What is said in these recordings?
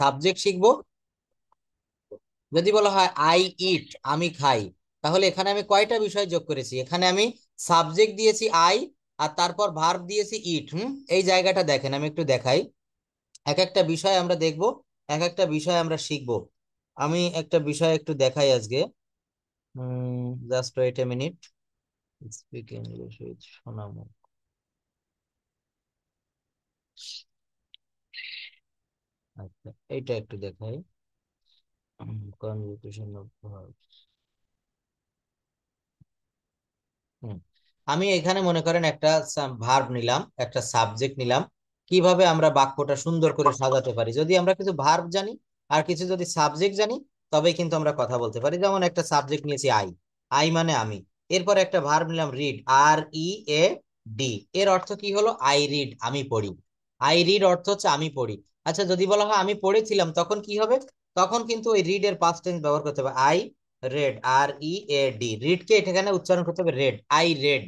Subject শিখবো। যদি বলা হয় আই ইট, আমি খাই, তাহলে এখানে আমি কয়টা বিষয় যোগ করেছি? এখানে আমি সাবজেক্ট দিয়েছি আই, আর তারপর ভার্ব দিয়েছি ইট। এই জায়গাটা দেখেন, আমি একটু দেখাই। এক একটা বিষয় আমরা দেখব, এক একটা বিষয় আমরা শিখবো। আমি একটা বিষয় একটু দেখাই আজকে। Just wait a minute. Speak English with Sonamu. আচ্ছা, এইটা একটু দেখাই। Conjugation of verb. হুম, আমি এখানে মনে করেন একটা ভার্ব নিলাম, একটা সাবজেক্ট নিলাম। কিভাবে আমরা বাক্যটা সুন্দর করে সাজাতে পারি, যদি আমরা কিছু ভার্ব জানি আর কিছু যদি সাবজেক্ট জানি, তবেই কিন্তু আমরা কথা বলতে পারি। যেমন একটা সাবজেক্ট নিয়েছি আই, আই মানে আমি। এরপর একটা ভার্ব নিলাম read, R E A D. এর অর্থ কি হলো? আই রিড, আমি পড়ি। আই রিড অর্থ হচ্ছে আমি পড়ি। আচ্ছা, যদি বলা হয় আমি পড়েছিলাম, তখন কি হবে? তখন কিন্তু ওই রিড এর পাস্ট টেন্স ব্যবহার করতে হবে, I read, R E A D. Read কে এখানে উচ্চারণ করতে হবে রেড, আই রেড।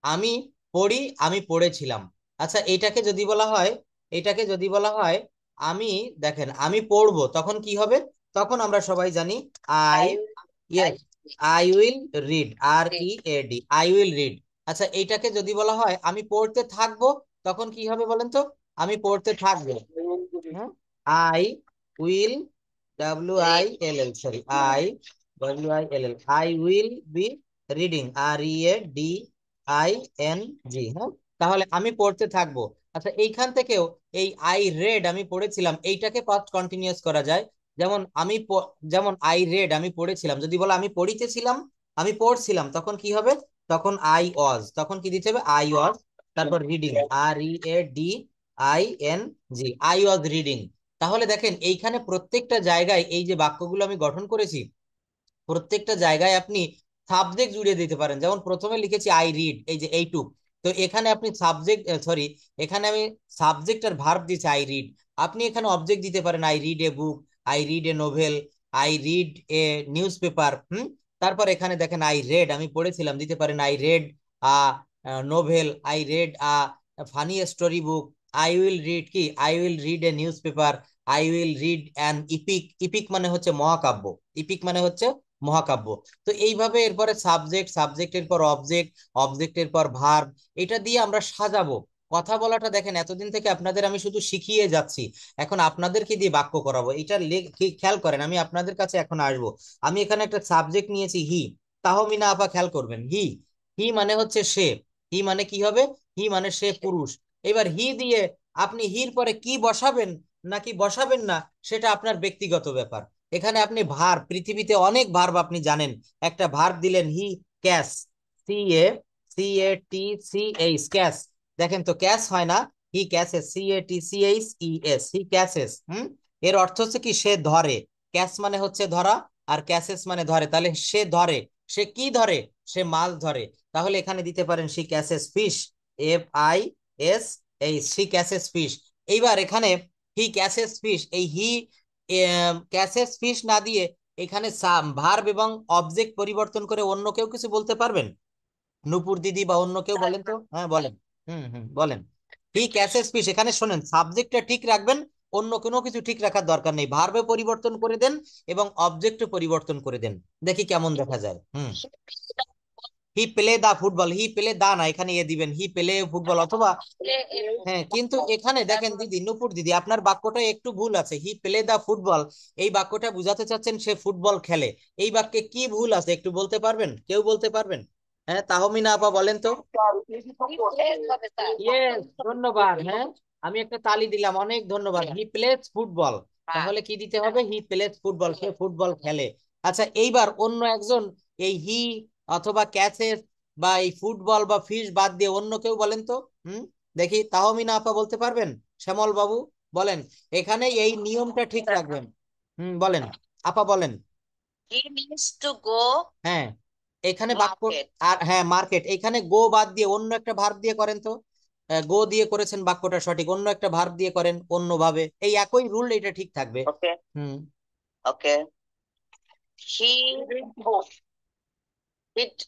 আমি পড়ি, আমি পড়েছিলাম। আচ্ছা, এটাকে যদি বলা হয়, এটাকে যদি বলা হয় আমি, দেখেন আমি পড়বো, তখন কি হবে? তখন আমরা সবাই জানি I, yes, I will read, R E A D, I will read. আচ্ছা, এইটাকে যদি বলা হয় আমি পড়তে থাকবো, তখন কি হবে বলেন তো? আমি পড়তে থাকবো। I will, W I L L, sorry, I W I L L, I will be reading, R E A D I N G. হ্যাঁ, তাহলে আমি পড়তে থাকবো। আচ্ছা, এইখান থেকেও এই আই রেড, আমি পড়েছিলাম, এইটাকে পাস্ট কন্টিনিউয়াস করা যায়। যেমন যেমন আই রেড, আমি পড়েছিলাম। যদি বলো আমি পড়িতেছিলাম, আমি পড়ছিলাম, তখন কি হবে? তখন আই ওয়াজ, তখন কি দিতে হবে? আই ওয়াজ, তারপর reading, R E A D I N G, I was reading. তাহলে দেখেন এইখানে প্রত্যেকটা জায়গায় এই যে বাক্যগুলো আমি গঠন করেছি, প্রত্যেকটা জায়গায় আপনি সাবজেক্ট জুড়ে দিতে পারেন। যেমন প্রথমে লিখেছি আই রিড, এই যে এইটুক, তো এখানে আপনি সাবজেক্ট, সরি, এখানে আমি সাবজেক্ট আর ভার্ব দিয়েছি আই রিড। আপনি এখানে অবজেক্ট দিতে পারেন, I read a book, I read a novel, I read a newspaper. তারপর এখানে দেখেন আই রেড, আমি পড়েছিলাম, দিতে পারেন I read a novel, I read a funny story book, I will read কি, I will read a newspaper, I will read an epic. Epic মানে হচ্ছে মহাকাব্য, ইপিক মানে হচ্ছে মহাকাব্য। তো এইভাবে এরপরে সাবজেক্ট, সাবজেক্টের পর অবজেক্ট, অবজেক্টের পর ভার্ব, এটা দিয়ে আমরা সাজাবো। কথা বলাটা দেখেন এতদিন থেকে আপনাদের আমি শুধু শিখিয়ে যাচ্ছি, এখন আপনাদেরকে দিয়ে বাক্য করাবো। এটা খেয়াল করেন, আমি আপনাদের কাছে এখন আসবো। আমি এখানে একটা সাবজেক্ট নিয়েছি হি। তাহমিনা আপা খেয়াল করবেন, হি, হি মানে হচ্ছে সে। হি মানে কি হবে? হি মানে সে পুরুষ। এবার হি দিয়ে আপনি হির পরে কি বসাবেন নাকি বসাবেন না, সেটা আপনার ব্যক্তিগত ব্যাপার। এখানে আপনি ভার্ব, পৃথিবীতে অনেক ভার্ব আপনি জানেন। একটা ভার্ব দিলেন he catch, C A, C A T C H, catch. দেখেন তো ক্যাস হয় না, he catches, C A T C H E S, he catches. এর অর্থ হচ্ছে কি, সে ধরে। ক্যাস মানে হচ্ছে ধরা, আর ক্যাসেস মানে ধরে। তাহলে সে ধরে, সে কি ধরে? সে মাছ ধরে। তাহলে এখানে দিতে পারেন she catches fish, F I S H, she catches fish. এইবার এখানে হি ক্যাসেস ফিশ, এই হি ক্যাসেস ফিশ না দিয়ে এখানে ভার্ব এবং অবজেক্ট পরিবর্তন করে অন্য কেউ কিছু বলতে পারবেন? নূপুর দিদি বা অন্য কেউ বলেন তো, হ্যাঁ বলেন। বলেন। হি ক্যাসেস ফিশ, এখানে শোনেন, সাবজেক্টটা ঠিক রাখবেন, অন্য কোনো কিছু ঠিক রাখার দরকার নেই। ভার্বে পরিবর্তন করে দেন এবং অবজেক্টে পরিবর্তন করে দেন, দেখি কেমন দেখা যায়। He play the football, he play the না, এখানে এ দিবেন, হি প্লে ফুটবল, অথবা হ্যাঁ, কিন্তু এখানে দেখেন দিদি, নূপুর দিদি, আপনার বাক্যটা একটু ভুল আছে। হি প্লে দা ফুটবল, এই বাক্যটা বুঝাতে চাচ্ছেন সে ফুটবল খেলে। এই বাক্যে কি ভুল আছে একটু বলতে পারবেন? কেউ বলতে পারবেন? হ্যাঁ, তাহমিনা আপা বলেন তো। ইয়েস, ধন্যবাদ। হ্যাঁ, আমি একটা তালি দিলাম, অনেক ধন্যবাদ। হি প্লেস ফুটবল, তাহলে কি দিতে হবে? He plays football, say football খেলে। আচ্ছা, এইবার অন্য একজন এই হি অথবা ক্যাচেস বা এই ফুটবল বা ফিশ বাদ দিয়ে অন্য কেউ বলেন তো। হুম, দেখি তাহমিনা আপা বলতে পারবেন? শ্যামল বাবু বলেন। এখানে এই নিয়মটা ঠিক রাখবেন। বলেন, আপা বলেন। He needs to go হ্যাঁ, এখানে বাক্য, market. আর হ্যাঁ মার্কেট, এখানে গো বাদ দিয়ে অন্য একটা ভার্ব দিয়ে করেন তো। গো দিয়ে করেছেন বাক্যটা সঠিক, অন্য একটা ভার্ব দিয়ে করেন অন্যভাবে, এই একই রুল, এটা ঠিক থাকবে। Okay. Hmm, Okay. He it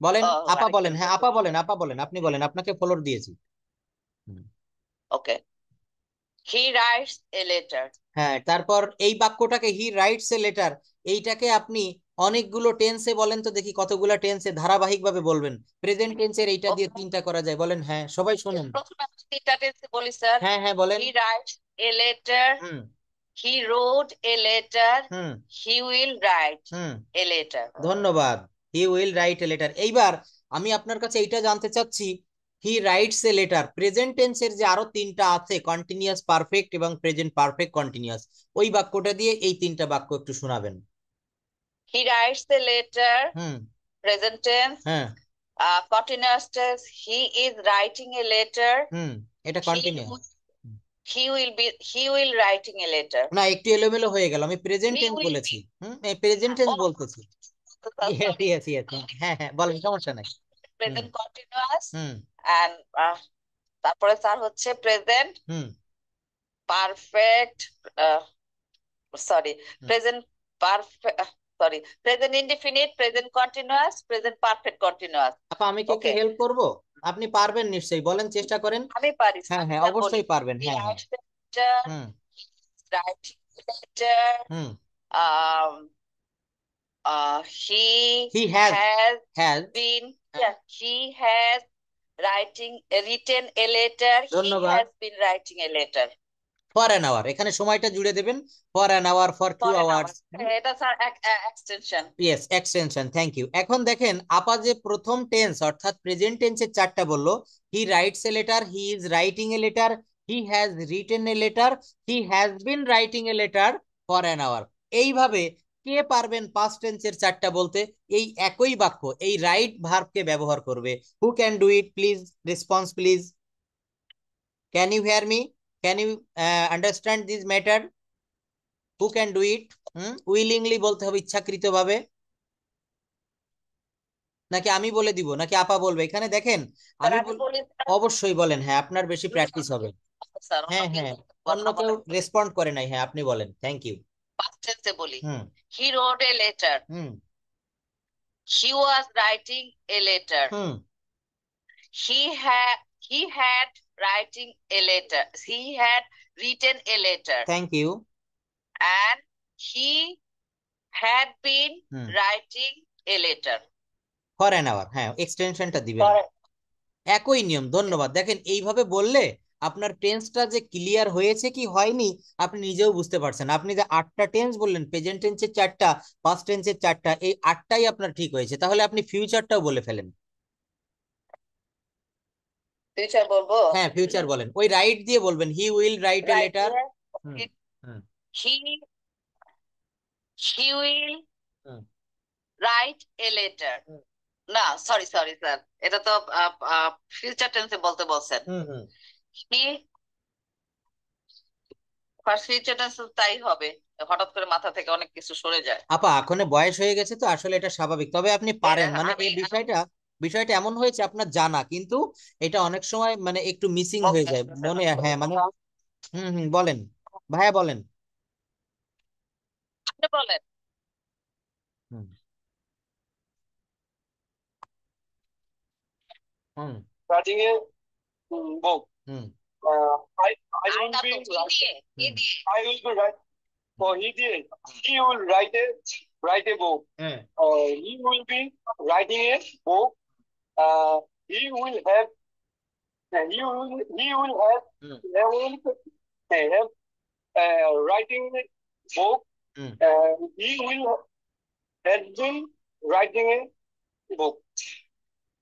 বলেন, আপা right. বলেন, হ্যাঁ আপা বলেন, আপা বলেন, আপনি বলেন, আপনাকে ফলোর দিয়েছি। হুম, Okay. He writes a letter. হ্যাঁ, তারপর এই বাক্যটাকে হি রাইটস এ লেটার, এইটাকে আপনি অনেকগুলো টেন্সে বলেন তো দেখি, কতগুলো টেন্সে ধারাবাহিক ভাবে বলবেন। প্রেজেন্ট টেন্সের এইটা দিয়ে তিনটা করা যায়, বলেন। হ্যাঁ, সবাই শুনুন। প্রথমে আমি তিনটা টেন্সে বলি স্যার। হ্যাঁ হ্যাঁ, বলেন। He writes a letter, hmm he wrote a letter, hmm he will write hmm a letter. ধন্যবাদ। He will write a letter. এইবার আমি আপনার কাছে এইটা জানতে চাচ্ছি, he writes a letter present টেন্সের যে আরো তিনটা আছে, কন্টিনিউয়াস পারফেক্ট এবং প্রেজেন্ট পারফেক্ট কন্টিনিউয়াস, ওই বাক্যটা দিয়ে এই তিনটা বাক্য একটু শোনাবেন। He writes a letter, hmm. Present tense. হ্যাঁ। Continuous tense, he is writing a letter. হুম, এটা He continuous. he will writing a letter. না, একটু এলোমেলো হয়ে গেল, আমি প্রেজেন্ট He টেন্স will বলেছি। be. Hmm, present tense Oh, বলতেছি। sorry. ইয়েস ইয়েস, হ্যাঁ হ্যাঁ, বলেন, সমস্যা নাই। হুম Present continuous হুম and তারপরে স্যার হচ্ছে present হুম perfect, uh, sorry, হুম। present perfect, sorry, present indefinite, present continuous, present perfect continuous. আপা, আমি কি একটু Okay. হেল্প করব? আপনি পারবেন নিশ্চয়ই, বলেন, চেষ্টা করেন। আমি পারি হ্যাঁ হ্যাঁ, স্যার, বলি। অবশ্যই পারবেন। He হ্যাঁ হ্যাঁ। writes the letter, hmm writing the letter. Hmm um he he has has has been, yeah, he has written a letter, he ধন্যবাদ। has been writing a letter for an hour, এখানে সময়টা জুড়ে দেবেন। For an hour, for two for an hour. Hours. এটা sir extension. Yes, extension, thank you. এখন দেখেন আপা যে প্রথম টেন্স অর্থাৎ প্রেজেন্ট টেন্সের চারটা বললো, he writes a letter, he is writing a letter, he has written a letter, he has been writing a letter for an hour. এইভাবে কে পারবেন পাস্ট টেন্সের চারটা বলতে? এই একই বাক্য এই রাইট ভার্বকে ব্যবহার করবে। Who can do it please? Response please. Can you hear me? Can you understand this matter? Who can do it? Willingly বলতে হবে, ইচ্ছাকৃত ভাবে, নাকি আমি বলে দিব, নাকি আপা বলবে? এখানে দেখেন, স্যার আমি আমি বলি স্যার, অবশ্যই বলেন, হ্যাঁ, আপনার বেশি দ্রুত প্র্যাকটিস হবে। স্যার, অন্য হ্যাঁ কেউ হ্যাঁ, অন্য কথা কেউ বলে। রেসপন্ড করে নাই, হ্যাঁ আপনি বলেন, থ্যাংক ইউ। past tense এ বলি। হুম He wrote a letter, hmm he was writing a letter, hmm he had writing a letter, he had written a letter, thank you. and he had been হুম, writing a letter. For an hour, হ্যাঁ, এক্সটেনশনটা দিবেন। For- একই নিয়ম, ধন্যবাদ। দেখেন এইভাবে বললে আপনার টেন্সটা যে ক্লিয়ার হয়েছে কি হয়নি আপনি নিজেও বুঝতে পারছেন। আপনি যে আটটা টেন্স বললেন, প্রেজেন্ট টেন্সের চারটা, পাস্ট টেন্সের চারটা, এই আটটাই আপনার ঠিক হয়েছে। তাহলে আপনি ফিউচারটাও বলে ফেলেন। future বলবো। হ্যাঁ, ফিউচার বলেন, ওই রাইট দিয়ে বলবেন, হি will write A Right letter. here. Hmm Okay. Hmm He will hmm write a letter. হুম না, সরি সরি স্যার, এটা তো ফিউচার টেন্সে বলতে বলছেন। হুম হুম। হি ফার্স্ট ফিউচার টেন্স তাই হবে, হঠাৎ করে মাথা থেকে অনেক কিছু সরে যায়। আপা, এখন বয়স হয়ে গেছে তো আসলে এটা স্বাভাবিক, তবে আপনি পারেন, মানে আমি এই বিষয়টা বিষয়টা এমন হয়েছে আপনার জানা, কিন্তু এটা অনেক সময় মানে একটু মিসিং হয়ে যায় মনে। হ্যাঁ মানে, হুম হুম, বলেন ভাইয়া, বলেন। আপনি বলেন। হুম হুম Writing a book. Hmm I will আয়না be তো কি দিয়ে, কি হুম দিয়ে? I will be write for he will write a book. হ্যাঁ He will be writing a book. Uh, he will have he will hmm have writing a book. Hmm. He will have been writing a book.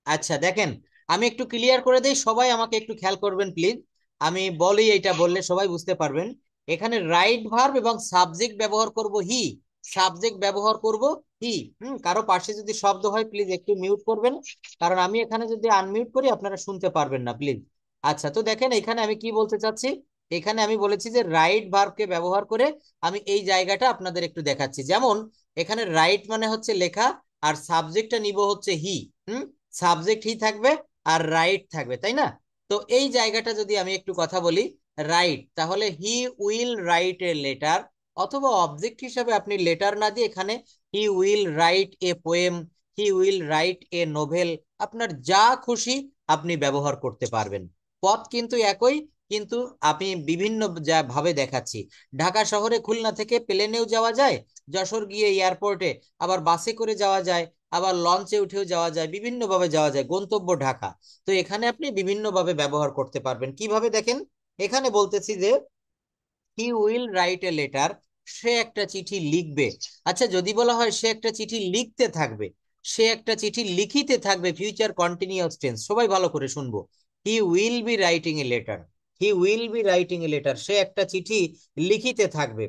আচ্ছা দেখেন, আমি একটু clear করে দেই, সবাই আমাকে একটু খেয়াল করবেন প্লিজ। আমি বলি, এটা বললে সবাই বুঝতে পারবেন। এখানে রাইট ভার্ব এবং সাবজেক্ট ব্যবহার করব হি, সাবজেক্ট ব্যবহার করব হি। কারো পাশে যদি শব্দ হয় প্লিজ একটু মিউট করবেন, কারণ আমি এখানে যদি আনমিউট করি আপনারা শুনতে পারবেন না প্লিজ। আচ্ছা, তো দেখেন এখানে আমি কি বলতে চাচ্ছি। এখানে আমি বলেছি যে রাইট ভার্বকে ব্যবহার করে আমি এই জায়গাটা আপনাদের একটু দেখাচ্ছি। যেমন এখানে রাইট মানে হচ্ছে লেখা, আর সাবজেক্টটা নিব হচ্ছে হি। হুম, সাবজেক্ট হি থাকবে আর রাইট থাকবে, তাই না? তো এই জায়গাটা যদি আমি একটু কথা বলি, রাইট, তাহলে হি উইল রাইট এ লেটার, অথবা অবজেক্ট হিসাবে আপনি লেটার না দিয়ে এখানে হি will write a poem, he will write A novel, আপনার যা খুশি আপনি ব্যবহার করতে পারবেন। পদ কিন্তু একই, কিন্তু আমি বিভিন্ন ভাবে দেখাচ্ছি। ঢাকা শহরে খুলনা থেকে প্লেনেও যাওয়া যায়, যশোর গিয়ে এয়ারপোর্টে, আবার বাসে করে যাওয়া যায়, আবার লঞ্চে উঠেও যাওয়া যায়, বিভিন্ন ভাবে যাওয়া যায়, গন্তব্য ঢাকা। তো এখানে আপনি বিভিন্ন ভাবে ব্যবহার করতে পারবেন। কিভাবে দেখেন, এখানে বলতেছি যে he will write a letter, সে একটা চিঠি লিখবে। আচ্ছা, যদি বলা হয় সে একটা চিঠি লিখতে থাকবে, সে একটা চিঠি লিখিতে থাকবে, ফিউচার কন্টিনিউয়াস টেন্স, সবাই ভালো করে শুনবো। He will be writing a letter, he will be writing a letter, সে একটা চিঠি লিখিতে থাকবে।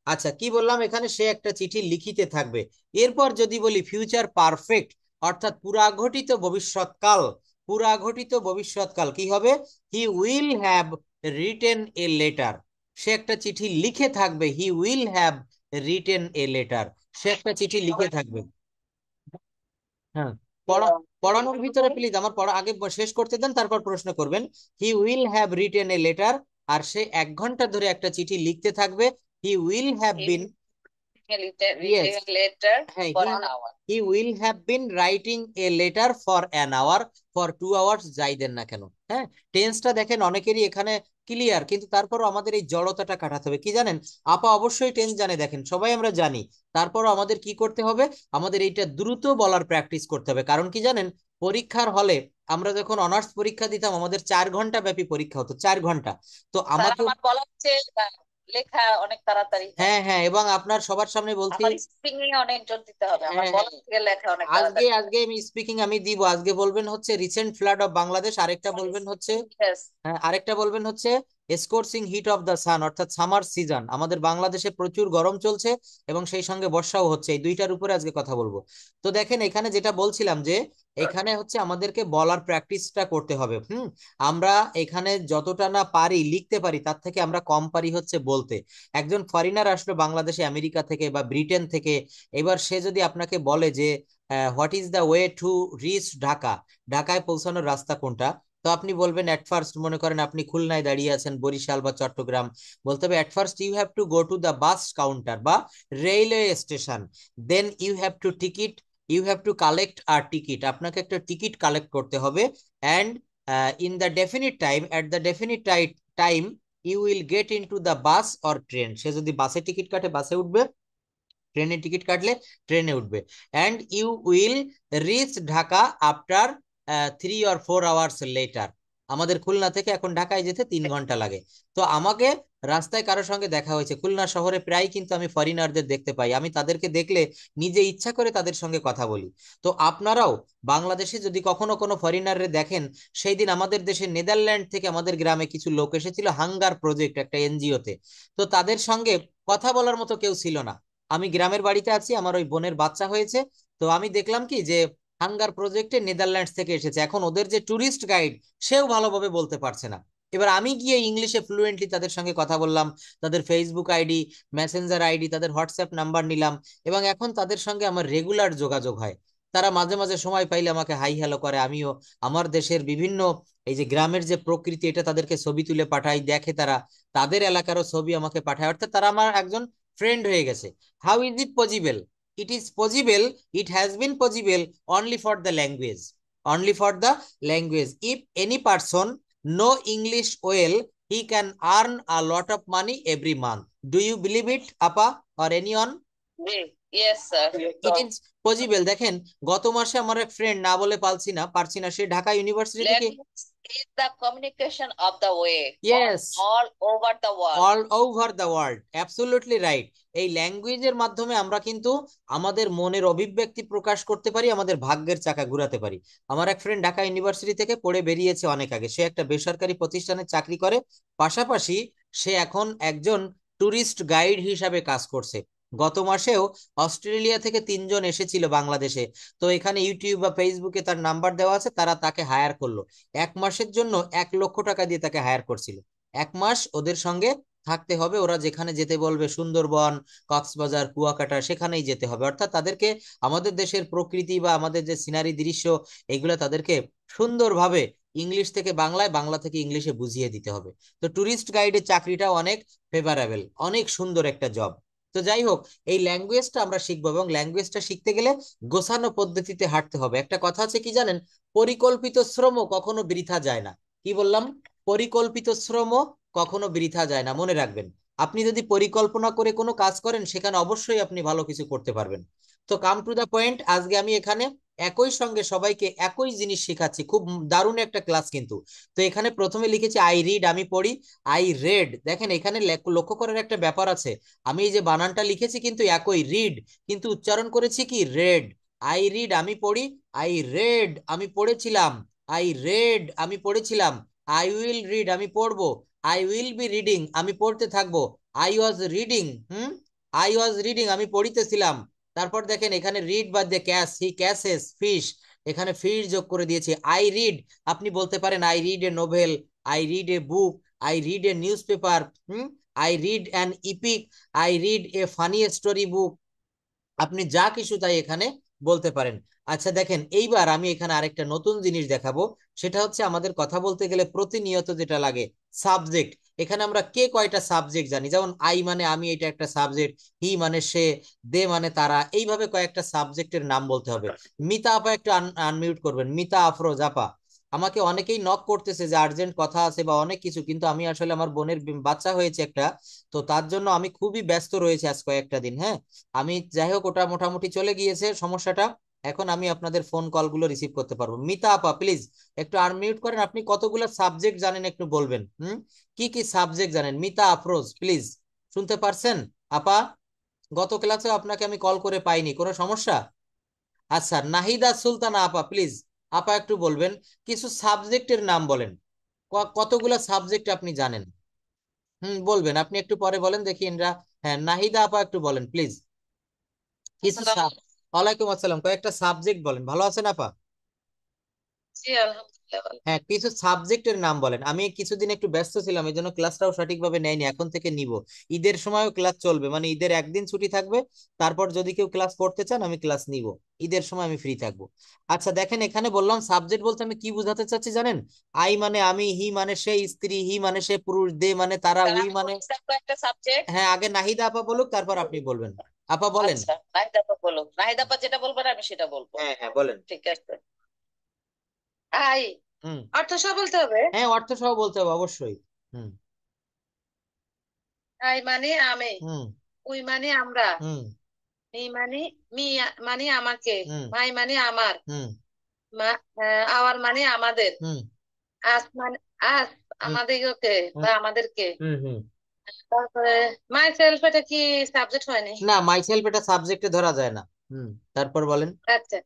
আচ্ছা, কি বললাম এখানে, সে একটা চিঠি লিখিতে থাকবে। এরপর যদি বলি ফিউচার পারফেক্ট, অর্থাৎ পুরাঘটিত ভবিষ্যৎকাল, পুরাঘটিত ভবিষ্যৎকাল কি হবে, he will have written a letter, সে একটা চিঠি লিখে থাকবে, he will have written a letter, সে একটা চিঠি লিখে থাকবে। হ্যাঁ, পড়া পড়ানোর ভিতরে প্লিজ আমার পড়া আগে শেষ করতে দেন, তারপর প্রশ্ন করবেন। He will have written a letter, আর সে 1 ঘন্টা ধরে একটা চিঠি লিখতে থাকবে। He will have been, yes, Written letter হ্যাঁ, for an hour. He will have been writing a letter for an hour, for 2 hours, যাই দেন না কেন। হ্যাঁ, টেন্সটা দেখেন অনেকেরই এখানে ক্লিয়ার, কিন্তু তারপরও আমাদের এই জড়তাটা কাটাতে হবে। কি জানেন, আপা অবশ্যই টেন্স জানে, দেখেন সবাই আমরা জানি, তারপরও আমাদের কি করতে হবে, আমাদের এইটা দ্রুত বলার প্র্যাকটিস করতে হবে। কারণ কি জানেন, পরীক্ষার হলে আমরা যখন অনার্স পরীক্ষা দিতাম, আমাদের 4 ঘন্টা ব্যাপী পরীক্ষা হতো, 4 ঘন্টা। তো স্যার, আমাকে, আমার বলা হচ্ছে লেখা অনেক তাড়াতাড়ি হয়, হ্যাঁ হ্যাঁ, এবং আপনার সবার সামনে বলছি, আমার স্পিকিং এ অনেক জোর দিতে হবে, আমার হ্যাঁ হ্যাঁ, বলা থেকে লেখা অনেক আজকে তাড়াতাড়ি হয়। আজকে আমি স্পিকিং আমি দিব, আজকে বলবেন হচ্ছে রিসেন্ট ফ্লাড অফ বাংলাদেশ, আরেকটা বলবেন হচ্ছে, Yes. হ্যাঁ, আরেকটা বলবেন হচ্ছে স্কোরসিং হিট অফ দ্য সান, অর্থাৎ সামার সিজন, আমাদের বাংলাদেশে প্রচুর গরম চলছে এবং সেই সঙ্গে বর্ষাও হচ্ছে, এই দুইটার উপরে আজকে কথা বলবো। তো দেখেন এখানে যেটা বলছিলাম যে এখানে হচ্ছে আমাদেরকে বলার প্র্যাকটিসটা করতে হবে। আমরা এখানে যতটা না পারি লিখতে পারি, তার থেকে আমরা কম পারি হচ্ছে বলতে। একজন ফরেনার আসলো বাংলাদেশে আমেরিকা থেকে বা ব্রিটেন থেকে, এবার সে যদি আপনাকে বলে যে what is the way to reach Dhaka, ঢাকায় পৌঁছানোর রাস্তা কোনটা, তো আপনি বলবেন এট ফার্স্ট, মনে করেন আপনি খুলনায় দাঁড়িয়ে আছেন, বরিশাল বা চট্টগ্রাম, বলতে হবে at first you have to go to the bus counter বা railway station, then you have to ticket, you have to collect আর টিকিট, আপনাকে একটা টিকিট কালেক্ট করতে হবে, and in the definite time, at the definite time you will get into the bus or train, সে যদি বাসে ticket কাটে বাসে উঠবে, ট্রেনের টিকিট কাটলে ট্রেনে উঠবে, and you will reach Dhaka after 3 or 4 hours later. আমাদের খুলনা থেকে এখন ঢাকায় যেতে 3 ঘন্টা লাগে। তো আমাকে রাস্তায় কারোর সঙ্গে দেখা হয়েছে, খুলনা শহরে প্রায় কিন্তু আমি ফরিনারদের দেখতে পাই, আমি তাদেরকে দেখলে নিজে ইচ্ছা করে তাদের সঙ্গে কথা বলি। তো আপনারাও বাংলাদেশে যদি কখনো কোনো ফরিনারে দেখেন, সেই দিন আমাদের দেশে নেদারল্যান্ড থেকে আমাদের গ্রামে কিছু লোক এসেছিল হাঙ্গার প্রজেক্ট একটা এনজিওতে, তো তাদের সঙ্গে কথা বলার মতো কেউ ছিল না। আমি গ্রামের বাড়িতে আছি, আমার ওই বোনের বাচ্চা হয়েছে, তো আমি দেখলাম কি যে হাঙ্গার প্রজেক্টে নেদারল্যান্ডস থেকে এসেছে, এখন ওদের যে ট্যুরিস্ট গাইড সেও ভালোভাবে বলতে পারছে না। এবার আমি গিয়ে ইংলিশে ফ্লুয়েন্টলি তাদের সঙ্গে কথা বললাম, তাদের ফেসবুক আইডি, মেসেঞ্জার আইডি, তাদের হোয়াটসঅ্যাপ নাম্বার নিলাম, এবং এখন তাদের সঙ্গে আমার রেগুলার যোগাযোগ হয়। তারা মাঝে মাঝে সময় পাইলে আমাকে হাই হ্যালো করে, আমিও আমার দেশের বিভিন্ন, এই যে গ্রামের যে প্রকৃতি, এটা তাদেরকে ছবি তুলে পাঠাই, দেখে তারা, তাদের এলাকারও ছবি আমাকে পাঠায়, অর্থাৎ তারা আমার একজন ফ্রেন্ড হয়ে গেছে। How is it possible? It is possible, it has been possible only for the language. Only for the language. If any person know English well, he can earn a lot of money every month. Do you believe it, Apa, or anyone? Yes, sir. It is possible. দেখেন গত মাসে আমার এক friend, না বলে পারছি না, সে Dhaka university থেকে, Language is the communication of the way yes, all over the world. All over the world, absolutely right. এই ল্যাঙ্গুয়েজের মাধ্যমে আমরা কিন্তু আমাদের মনের অভিব্যক্তি প্রকাশ করতে পারি, আমাদের ভাগ্যের চাকা ঘুরাতে পারি। আমার এক ফ্রেন্ড ঢাকা ইউনিভার্সিটি থেকে পড়ে বেরিয়েছে অনেক আগে, সে একটা বেসরকারি প্রতিষ্ঠানে চাকরি করে, পাশাপাশি সে এখন একজন ট্যুরিস্ট গাইড হিসাবে কাজ করছে। গত মাসেও অস্ট্রেলিয়া থেকে 3 জন এসেছিল বাংলাদেশে, তো এখানে ইউটিউব বা ফেসবুকে তার নাম্বার দেওয়া আছে, তারা তাকে হায়ার করলো 1 মাসের জন্য, 1 লক্ষ টাকা দিয়ে তাকে হায়ার করছিল। 1 মাস ওদের সঙ্গে থাকতে হবে, ওরা যেখানে যেতে বলবে, সুন্দরবন, কক্সবাজার, কুয়াকাটা, সেখানেই যেতে হবে, অর্থাৎ তাদেরকে আমাদের দেশের প্রকৃতি বা আমাদের যে সিনারি দৃশ্য, এগুলো তাদেরকে সুন্দরভাবে ইংলিশ থেকে বাংলায়, বাংলা থেকে ইংলিশে বুঝিয়ে দিতে হবে। তো ট্যুরিস্ট গাইডের চাকরিটা অনেক ফেভারেবল, অনেক সুন্দর একটা জব। তো যাই হোক, এই ল্যাঙ্গুয়েজটা আমরা শিখবো, এবং ল্যাঙ্গুয়েজটা শিখতে গেলে গোছানো পদ্ধতিতে হাঁটতে হবে। একটা কথা আছে কি জানেন, পরিকল্পিত শ্রম কখনো বৃথা যায় না। কি বললাম? পরিকল্পিত শ্রম কখনো বৃথা যায় না, মনে রাখবেন। আপনি যদি পরিকল্পনা করে কোনো কাজ করেন সেখানে অবশ্যই আপনি ভালো কিছু করতে পারবেন। তো কাম টু দা পয়েন্ট, আজকে আমি এখানে একই সঙ্গে সবাইকে একই জিনিস শেখাচ্ছি, খুব দারুণ একটা ক্লাস কিন্তু। তো এখানে প্রথমে লিখেছি আই রিড, আমি পড়ি। আই রেড, দেখেন এখানে লক্ষ্য করার একটা ব্যাপার আছে। আমি এই যে বানানটা লিখেছি কিন্তু একই, রিড, কিন্তু উচ্চারণ করেছি কি রেড। আই রিড, আমি পড়ি। আই রেড, আমি পড়েছিলাম। আই রেড, আমি পড়েছিলাম। আই উইল রিড, আমি পড়বো। আই উইল বি রিডিং, আমি পড়তে থাকবো। I was reading, I was reading, আমি পড়িতেছিলাম। তারপর দেখেন এখানে রিড বাদ দিয়ে ক্যাচ, হি ক্যাচেস ফিশ, এখানে ফিশ যোগ করে দিয়েছি। আই রিড, আপনি বলতে পারেন I read a novel, I read a book, I read a newspaper, I read an epic, I read a funny story বুক, আপনি যা কিছু তাই এখানে বলতে পারেন। আচ্ছা দেখেন, এইবার আমি এখানে আরেকটা নতুন জিনিস দেখাবো। সেটা হচ্ছে আমাদের কথা বলতে গেলে প্রতিনিয়ত যেটা লাগে, সাবজেক্ট। এখানে আমরা কে কয়টা সাবজেক্ট জানি, যেমন আই মানে আমি, এটা একটা সাবজেক্ট। হি মানে সে, দে মানে তারা, এইভাবে কয়েকটা সাবজেক্টের নাম বলতে হবে। মিতা আপা একটু আনমিউট করবেন, মিতা আফরোজ আপা। আমাকে অনেকেই নক করতেছে যে আর্জেন্ট কথা আছে বা অনেক কিছু, কিন্তু আমি আসলে আমার বোনের বাচ্চা হয়েছে একটা, তো তার জন্য আমি খুবই ব্যস্ত রয়েছি আজ কয়েকটা দিন। হ্যাঁ, আমি যাই হোক, ওটা মোটামুটি চলে গিয়েছে সমস্যাটা। এখন আমি আপনাদের ফোন কলগুলো রিসিভ করতে পারবো। মিতা আপা প্লিজ একটু আনমিউট করেন, আপনি কতগুলো সাবজেক্ট জানেন একটু বলবেন। কি কি সাবজেক্ট জানেন? মিতা আফরোজ প্লিজ, শুনতে পারছেন আপা? গত ক্লাসে আপনাকে আমি কল করে পাইনি, কোনো সমস্যা? আচ্ছা, নাহিদা সুলতানা আপা প্লিজ, আপা একটু বলবেন, কিছু সাবজেক্টের নাম বলেন। কতগুলা সাবজেক্ট আপনি জানেন? বলবেন, আপনি একটু পরে বলেন দেখি এনরা। হ্যাঁ, নাহিদা আপা একটু বলেন প্লিজ। কিছু আসসালাম। ওয়ালাইকুম আসসালাম, কয়েকটা সাবজেক্ট বলেন। ভালো আছেন আপা? জি আলহামদুলিল্লাহ ভালো। হ্যাঁ, কিছু সাবজেক্টের নাম বলেন। আমি কিছুদিন একটু ব্যস্ত ছিলাম, এই জন্য ক্লাসটাও সঠিকভাবে নেয়নি, এখন থেকে নিব। ঈদের সময়ও ক্লাস চলবে, মানে ঈদের একদিন ছুটি থাকবে, তারপর যদি কেউ ক্লাস করতে চান আমি ক্লাস নিব। ঈদের সময় আমি ফ্রি থাকবো। আচ্ছা দেখেন, এখানে বললাম সাবজেক্ট বলতে আমি কি বোঝাতে চাচ্ছি জানেন? আই মানে আমি, হি মানে সে স্ত্রী, হি মানে সে পুরুষ, দে মানে তারা, স্যার উই আমি মানে। বলছিলাম কয়েকটা সাবজেক্ট। হ্যাঁ, আগে নাহিদা আপা বলুক, তারপর আপনি বলবেন। আপা বলেন। আচ্ছা, নাহিদাপা বলো, নাহিদাপা যেটা বলবেন আমি সেটা বলবো। হ্যাঁ হ্যাঁ বলেন। ঠিক আছে। আই, হুম। অর্থ সহ বলতে হবে। হ্যাঁ, অর্থ সহ বলতে হবে অবশ্যই। হুম। আই মানে আমি, হুম। উই মানে আমরা, হুম। মি মানে মি মানে আমাকে, হুম। মাই মানে আমার, হুম। আওয়ার মানে আমাদের, হুম। আস মানে আস হুম। আমাদেরকে হুম। বা আমাদেরকে। হুম। হুম। তারপরে মাই সেলফ, এটা কি সাবজেক্ট হয়নি? না, মাইসেলফ এটা সাবজেক্টে ধরা যায় না। তারপর বলেন। আচ্ছা,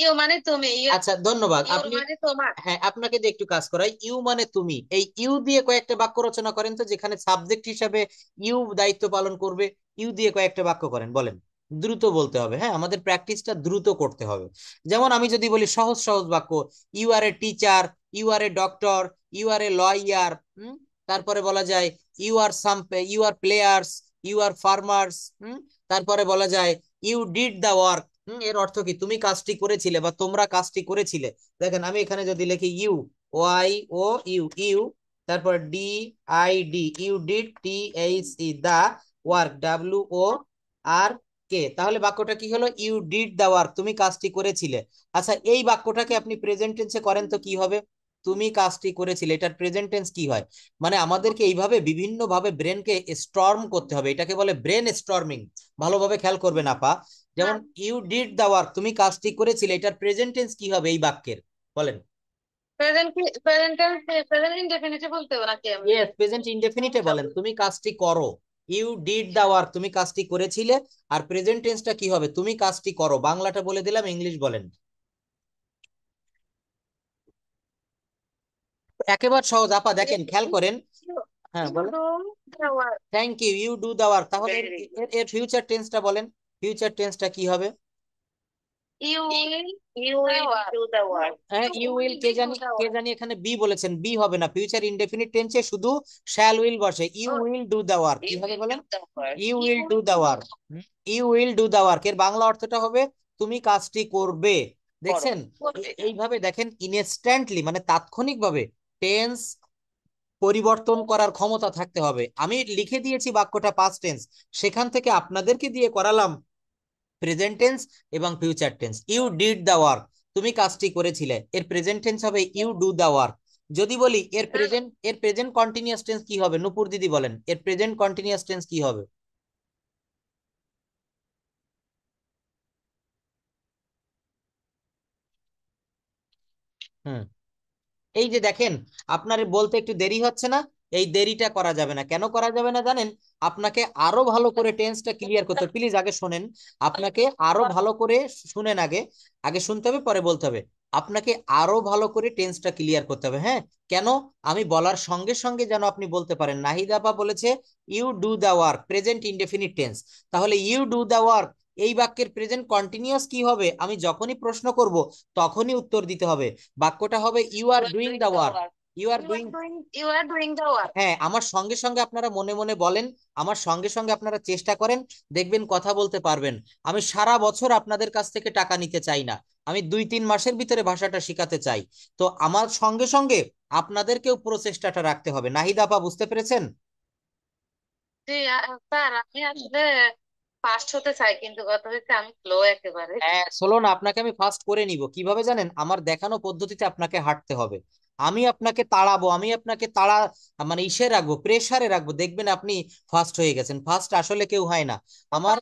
ইউ মানে তুমি, আচ্ছা ধন্যবাদ ইউর আপনি। মানে তোমার। হ্যাঁ, আপনাকে দিয়ে একটু কাজ করাই। ইউ মানে তুমি, এই ইউ দিয়ে কয়েকটা বাক্য রচনা করেন তো, যেখানে সাবজেক্ট হিসাবে ইউ দায়িত্ব পালন করবে। ইউ দিয়ে কয়েকটা বাক্য করেন, বলেন। দ্রুত বলতে হবে, হ্যাঁ, আমাদের প্র্যাকটিসটা দ্রুত করতে হবে। যেমন আমি যদি বলি সহজ সহজ বাক্য, you are a teacher, you are a doctor, you are a lawyer. তারপরে বলা যায় you are some, you are players, you are farmers. তারপরে বলা যায় ইউ ডিড দা ওয়ার্ক। এর অর্থ কি? তুমি কাজটি করেছিলে বা তোমরা কাজটি করেছিলে। দেখেন আমি এখানে যদি লিখি you, Y O U, you, তারপর D I D, you did, T H E, the work, W O R K, তাহলে বাক্যটা কি হলো? ইউ ডিড দা ওয়ার্ক, তুমি কাজটি করেছিলে। আচ্ছা, এই বাক্যটাকে আপনি প্রেজেন্ট টেন্সে করেন তো কি হবে? তুমি কাজটি করেছিলে, এটার প্রেজেন্ট টেন্স কি হয়? মানে আমাদেরকে এইভাবে বিভিন্ন ভাবে ব্রেনকে স্টর্ম করতে হবে, এটাকে বলে ব্রেন স্টর্মিং। ভালোভাবে খেয়াল করবেন আপা। যেমন ইউ ডিড দা ওয়ার্ক, তুমি কাজটি করেছিলে, এটার প্রেজেন্ট টেন্স কি হবে এই বাক্যের? বলেন। প্রেজেন্ট কি, প্রেজেন্ট টেন্স, প্রেজেন্ট ইনডেফিনিটে বলতে হবে নাকি আমি? ইয়েস, প্রেজেন্ট ইনডেফিনিটে বলেন, তুমি কাজটি করো। ইউ ডিড দা ওয়ার্ক, তুমি কাজটি করেছিলে। আর প্রেজেন্ট টেন্সটা কি হবে? তুমি কাজটি করো। বাংলাটা বলে দিলাম, ইংলিশ বলেন। একেবারে সহজ আপা, দেখেন খেয়াল করেন। হ্যাঁ বলেন। Thank you, you do the work, তাহলে এর ফিউচার টেন্সটা বলেন। ফিউচার টেন্সটা কি হবে? You will, you will do the work. হ্যাঁ, ইউ উইল, কে জানি এখানে বি বলেছেন, বি হবে না। ফিউচার ইনডেফিনিট টেন্সে শুধু শ্যাল উইল বসে। You will do the work, কি হবে বলেন? You will do the work. You will do the work এর বাংলা অর্থটা হবে তুমি কাজটি করবে। দেখছেন, এইভাবে দেখেন ইনস্ট্যান্টলি, মানে তাৎক্ষণিকভাবে টেন্স পরিবর্তন করার ক্ষমতা থাকতে হবে। আমি লিখে দিয়েছি বাক্যটা পাস্ট টেন্স, সেখান থেকে আপনাদেরকে দিয়ে করালাম প্রেজেন্ট টেন্স এবং future tense. You did the work, তুমি কাজটি করেছিলে, এর প্রেজেন্ট টেন্স হবে ইউ ডু দা ওয়ার্ক। যদি বলি এর প্রেজেন্ট কন্টিনিউয়াস টেন্স কি হবে, নূপুর দিদি বলেন, এর প্রেজেন্ট কন্টিনিউয়াস টেন্স কি হবে? হুম, এই যে দেখেন, আপনার বলতে একটু দেরি হচ্ছে না? এই দেরিটা করা যাবে না। কেন করা যাবে না জানেন? আপনাকে আরো ভালো করে টেন্সটা ক্লিয়ার করতে হবে। প্লিজ আগে শোনেন, আপনাকে আরো ভালো করে শুনেন, আগে আগে শুনতে হবে পরে বলতে হবে। আপনাকে আরো ভালো করে টেন্সটা ক্লিয়ার করতে হবে। হ্যাঁ, কেন? আমি বলার সঙ্গে সঙ্গে যেন আপনি বলতে পারেন। নাহিদ আপা বলেছে you do the work, present indefinite tense. তাহলে ইউ ডু দা ওয়ার্ক এই বাক্যের প্রেজেন্ট কন্টিনিউয়াস কি হবে? আমি যখনই প্রশ্ন করব তখনই উত্তর দিতে হবে। বাক্যটা হবে you are doing the work. You are doing. You are doing the work. হ্যাঁ, আমার সঙ্গে সঙ্গে আপনারা মনে মনে বলেন, আমার সঙ্গে সঙ্গে আপনারা চেষ্টা করেন, দেখবেন কথা বলতে পারবেন। আমি সারা বছর আপনাদের কাছ থেকে টাকা নিতে চাই না, আমি 2-3 মাসের ভিতরে ভাষাটা শিখাতে চাই। তো আমার সঙ্গে সঙ্গে আপনাদেরকেও প্রচেষ্টাটা রাখতে হবে। নাহিদ আপা বুঝতে পেরেছেন? জি স্যার, আমি আসলে ফার্স্ট হতে চাই, কিন্তু কথা হচ্ছে আমি স্লো একেবারে। হ্যাঁ, চলো না, আপনাকে আমি ফার্স্ট করে নিব। কিভাবে জানেন? আমার দেখানো পদ্ধতিতে আপনাকে হাঁটতে হবে। আমি আপনাকে তাড়াবো, আমি আপনাকে মানে ইসে রাখবো, প্রেসারে রাখবো, দেখবেন আপনি ফার্স্ট হয়ে গেছেন। ফার্স্ট আসলে কেউ হয় না। আমার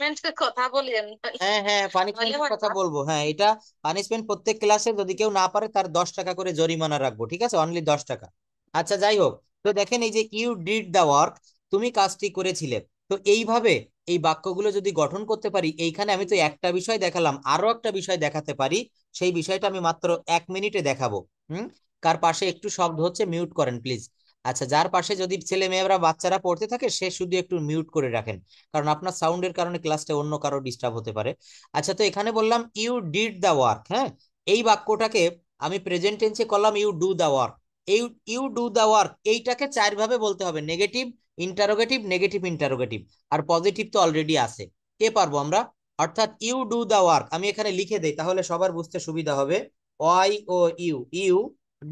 Punishment-এর কথা বলেন, হ্যাঁ হ্যাঁ, নইলে পানিশমেন্টের হয় কথা না। বলবো। হ্যাঁ, এটা পানিশমেন্ট। প্রত্যেক ক্লাসে যদি কেউ না পারে তার 10 টাকা করে জরিমানা রাখবো, ঠিক আছে? অনলি 10 টাকা। আচ্ছা, যাই হোক। তো দেখেন, এই যে ইউ ডিড দা ওয়ার্ক, তুমি কাজটি করেছিলে। তো এইভাবে এই বাক্যগুলো যদি গঠন করতে পারি, এইখানে আমি তো একটা বিষয় দেখালাম, আরো একটা বিষয় দেখাতে পারি। সেই বিষয়টা আমি মাত্র 1 মিনিটে দেখাবো। হুম। কার পাশে একটু শব্দ হচ্ছে মিউট করেন প্লিজ। আচ্ছা, যার পাশে যদি ছেলে মেয়েরা বাচ্চারা পড়তে থাকে সে শুধু একটু মিউট করে রাখেন, কারণ আপনার সাউন্ডের কারণে ক্লাসটা অন্য কারো ডিস্টার্ব হতে পারে। আচ্ছা, তো এখানে বললাম ইউ ডিড দা ওয়ার্ক। হ্যাঁ, এই বাক্যটাকে আমি প্রেজেন্ট টেন্সে করলাম ইউ ডু দা ওয়ার্ক। এই ইউ ডু দা ওয়ার্ক এইটাকে 4 ভাবে বলতে হবে: নেগেটিভ, ইন্টারোগেটিভ, নেগেটিভ ইন্টারোগেটিভ, আর পজিটিভ তো অলরেডি আছে। কে পারবো আমরা? অর্থাৎ ইউ ডু দা ওয়ার্ক আমি এখানে লিখে দেই, তাহলে সবার বুঝতে সুবিধা হবে। Y O U, you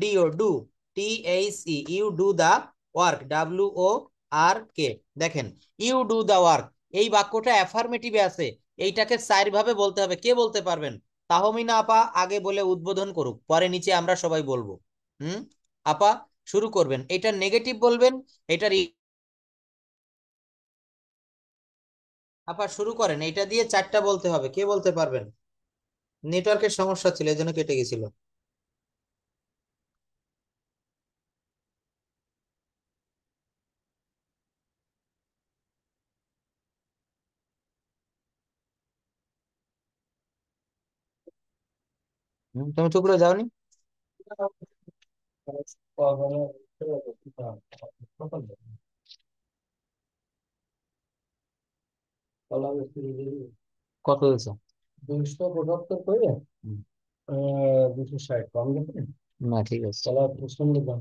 D O do, T H E, you do the work, W O R K. দেখেন, ইউ ডু দা ওয়ার্ক এই বাক্যটা অ্যাফার্মেটিভে আছে। এইটাকে 4 ভাবে বলতে হবে। কে বলতে পারবেন? তাহমিনা আপা আগে বলে উদ্বোধন করুক, পরে নিচে আমরা সবাই বলবো। হুম। আপা শুরু করবেন। এটা নেগেটিভ বলবেন, এটার আপা শুরু করেন। এটা দিয়ে 4টা বলতে হবে। কে বলতে পারবেন? নেটওয়ার্কের সমস্যা ছিল, এজন্য কেটে গেছিল। তুমি চুপ করে যাওনি? কত হয়েছে? 275 করে। হুম। 260 কম গেছে না? ঠিক আছে, তাহলে প্রশ্ন দাম।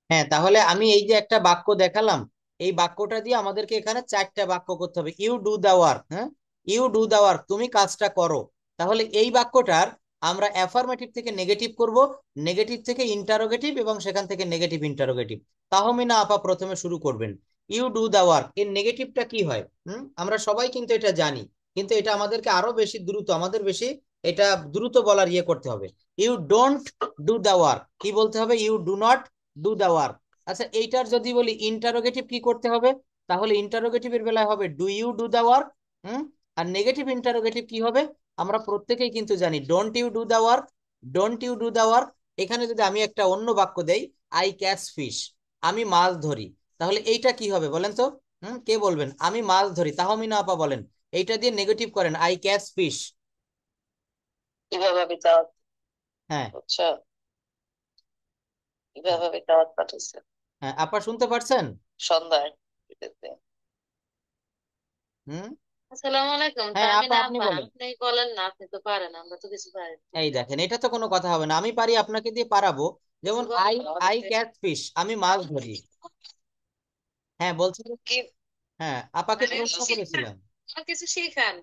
হ্যাঁ, তাহলে আমি এই যে একটা বাক্য দেখালাম, এই বাক্যটা দিয়ে আমাদেরকে এখানে 4টা বাক্য করতে হবে। You do the work. হ্যাঁ, ইউ ডু দা ওয়ার্ক, তুমি কাজটা করো। তাহলে এই বাক্যটার আমরা অ্যাফার্মেটিভ থেকে নেগেটিভ করব, নেগেটিভ থেকে ইন্টারোগেটিভ, এবং সেখান থেকে নেগেটিভ ইন্টারোগেটিভ। তাহমিনা আপা প্রথমে শুরু করবেন। ইউ ডু দা ওয়ার্ক এর নেগেটিভটা কি হয়? আমরা সবাই কিন্তু এটা জানি, কিন্তু এটা আমাদেরকে আরো বেশি দ্রুত, আমাদের বেশি এটা দ্রুত বলার ইয়ে করতে হবে। You don't do the work কি বলতে হবে? You do not do the work. আচ্ছা, এইটার যদি বলি ইন্টারোগেটিভ কি করতে হবে, তাহলে ইন্টারোগেটিভের বেলায় হবে do you do the work. হুম। আর নেগেটিভ ইন্টারোগেটিভ কি হবে? আমরা প্রত্যেকেই কিন্তু জানি, don't you do the work, don't you do the work. এখানে যদি আমি একটা অন্য বাক্য দেই, আই ক্যাচ ফিশ, আমি মাছ ধরি, তাহলে এইটা কি হবে বলেন তো? কে বলবেন? আমি মাছ ধরি। তাহমিনা আপা বলেন, এইটা দিয়ে নেগেটিভ করেন, আই ক্যাচ ফিশ। কিভাবে বিতাওয়াত, হ্যাঁ বুঝছো? কিভাবে বিতাওয়াত পাঠাইছে হ্যাঁ, আপা শুনতে পারছেন? সন্ধ্যায়। হুম। আসসালামু আলাইকুম হ্যাঁ আপা, তাহমিনা আপনি আপা, বলেন। আপনি বলেন না, আপনি তো পারেন, আমরা তো কিছু পারি না। এই দেখেন, এটা তো কোনো কথা হবে না, আমি পারি, আপনাকে দিয়ে পারাবো। কিছু যেমন বলেন আই না, আই ক্যাচ ফিশ, আমি মাছ ধরি। হ্যাঁ বলছি যে- কি হ্যাঁ, আপাকে আরে প্রশ্ন শিখান, করেছিলাম। আর কিছু শিখান।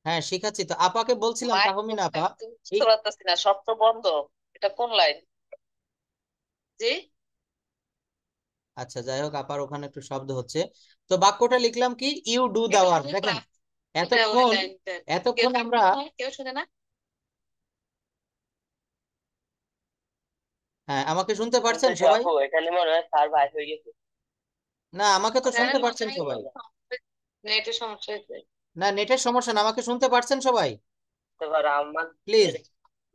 হ্যাঁ, শিখাচ্ছি তো, আপাকে বলছিলাম, মাইক তাহমিনা আপা। তুমি এই বুঝতে পারতেছি না, সব তো বন্ধ। এটা কোন লাইন? জি, আচ্ছা যাই হোক, আপার ওখানে একটু শব্দ হচ্ছে। তো বাক্যটা লিখলাম কি, ইউ ডু দা এটা ওয়ার্ক। আমি দেখেন এটা ওই এতক্ষণ লাইনটা কেউ এতক্ষণ আমরা, কেউ শুনে না। হ্যাঁ আমাকে শুনতে পারছেন শুনতেছি সবাই? আপু, এখানে মনে হয় স্যার বাইর হয়ে গেছে। না, আমাকে তো হ্যাঁ, শুনতে পারছেন সবাই। নেটের সমস্যা হয়েছে। না, নেটের সমস্যা না, আমাকে শুনতে পারছেন সবাই? এবার আমার please.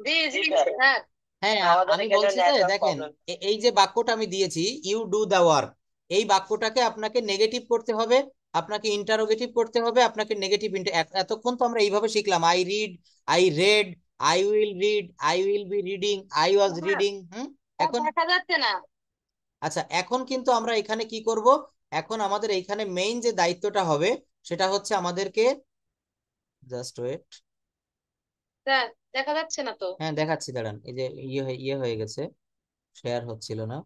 G G G sir, sir. হ্যাঁ, আমাদের আমি এখানে বলছি যে নেটওয়ার্ক দেখেন, প্রবলেম। এই যে বাক্যটা আমি দিয়েছি, ইউ ডু দা ওয়ার্ক, এই বাক্যটাকে আপনাকে নেগেটিভ করতে হবে, আপনাকে ইন্টারোগেটিভ করতে হবে, আপনাকে নেগেটিভ। এতক্ষণ তো আমরা এইভাবে শিখলাম, I read, I red, I will read, I will be reading, I was হ্যাঁ, রিডিং। এখন দেখা যাচ্ছে না। আচ্ছা, এখন কিন্তু আমরা এখানে কি করব, এখন আমাদের এইখানে মেইন যে দায়িত্বটা হবে সেটা হচ্ছে আমাদেরকে, জাস্ট ওয়েট। স্যার দেখা যাচ্ছে না তো। হ্যাঁ দেখাচ্ছি, দাঁড়ান, এই যে ইয়ে হয়ে গেছে, শেয়ার হচ্ছিল না।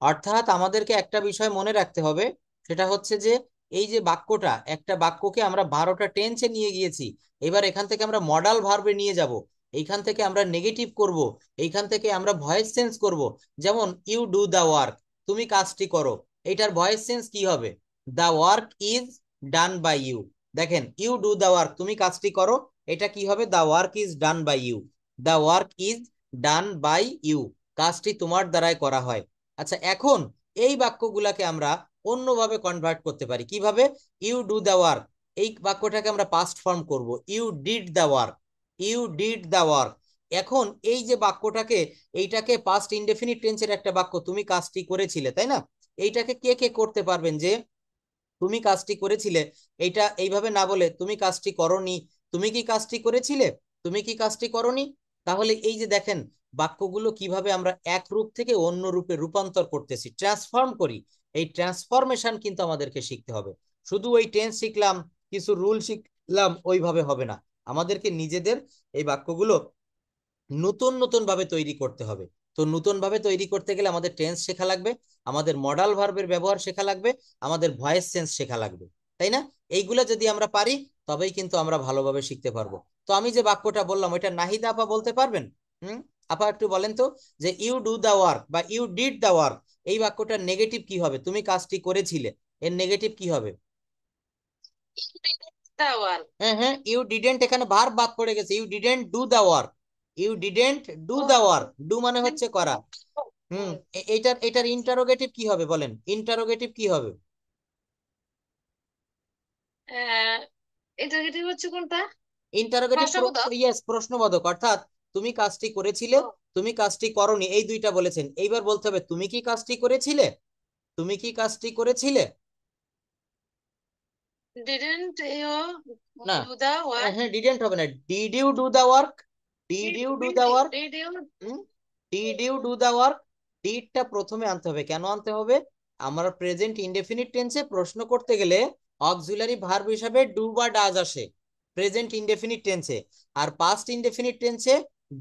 অর্থাৎ আমাদেরকে একটা বিষয় মনে রাখতে হবে, সেটা হচ্ছে যে এই যে বাক্যটা, একটা বাক্যকে আমরা 12টা টেন্সে নিয়ে গিয়েছি, এবার এখান থেকে আমরা মডাল ভার্বে নিয়ে যাব, এইখান থেকে আমরা নেগেটিভ করব, এইখান থেকে আমরা ভয়েস চেঞ্জ করব। যেমন ইউ ডু দা ওয়ার্ক, তুমি কাজটি করো, এইটার ভয়েস চেঞ্জ কি হবে? The work is done by you. দেখেন, ইউ ডু দা ওয়ার্ক, তুমি কাজটি করো, এটা কি হবে? The work is done by you. The work is done by you, কাজটি তোমার দ্বারাই করা হয়। আচ্ছা, এখন এই বাক্যগুলাকে আমরা অন্যভাবে কনভার্ট করতে পারি। কিভাবে? ইউ ডু দা ওয়ার্ক, এই বাক্যটাকে আমরা পাস্ট ফর্ম করব, you did the work, you did the work. এখন এই যে বাক্যটাকে, এইটাকে পাস্ট ইনডেফিনিট টেন্সের একটা বাক্য, তুমি কাজটি করেছিলে, তাই না? এইটাকে কে কে করতে পারবেন যে তুমি কাজটি করেছিলে, এইটা এইভাবে না বলে তুমি কাজটি করনি, তুমি কি কাজটি করেছিলে, তুমি কি কাজটি করনি? তাহলে এই যে দেখেন, বাক্যগুলো কিভাবে আমরা এক রূপ থেকে অন্য রূপে রূপান্তর করতেছি, ট্রান্সফর্ম করি। এই ট্রান্সফরমেশন কিন্তু আমাদেরকে শিখতে হবে। শুধু ওই টেন্স শিখলাম, কিছু রুল শিখলাম, ওইভাবে হবে না। আমাদেরকে নিজেদের এই বাক্যগুলো নতুন নতুন ভাবে তৈরি করতে হবে। তো নতুন ভাবে তৈরি করতে গেলে আমাদের টেন্স শেখা লাগবে, আমাদের মডাল ভার্বের ব্যবহার শেখা লাগবে, আমাদের ভয়েস চেঞ্জ শেখা লাগবে, তাই না? এইগুলা যদি আমরা পারি, তবেই কিন্তু আমরা ভালোভাবে শিখতে পারবো। তো আমি যে বাক্যটা বললাম, ওইটা নাহিদা আপা বলতে পারবেন? হুম, আপা একটু বলেন তো, যে ইউ ডু দা ওয়ার্ক বা ইউ ডিড দা ওয়ার্ক, এই বাক্যটার নেগেটিভ কি হবে? তুমি কাজটি করেছিলে, এর নেগেটিভ কি হবে? টাওয়ার। হ্যাঁ হ্যাঁ, ইউ ডিডেন্ট, এখানে ভার্ব বাদ পড়ে গেছে, you didn't do the work, you didn't do the work, do মানে হচ্ছে করা। এইটার এটার ইন্টারোগেটিভ কি হবে বলেন, ইন্টারোগেটিভ কি হবে? ইন্টারগেটিভ হচ্ছে কোনটা? ইন্টারোগেটিভ, প্রশ্নবোধক। ইয়েস, প্রশ্নবোধক। অর্থাৎ তুমি কাজটি করেছিলে, ও, তুমি কাজটি করোনি, এই দুইটা বলেছেন। এইবার বলতে হবে, তুমি কি কাজটি করেছিলে, তুমি কি কাজটি করেছিলে? ডিডন্ট ইউ না, ডু দা ওয়ার্ক? হ্যাঁ ডিডেন্ট হবে না, did you do the work, did you do the work, did you? Did you do the work. ডিডটা প্রথমে আনতে হবে, কেন আনতে হবে? আমরা প্রেজেন্ট ইনডেফিনিট টেন্সে প্রশ্ন করতে গেলে অক্সিলারি ভার্ব হিসাবে ডু বা ডাজ আসে প্রেজেন্ট ইনডেফিনিট টেন্সে, আর পাস্ট ইনডেফিনিট টেন্সে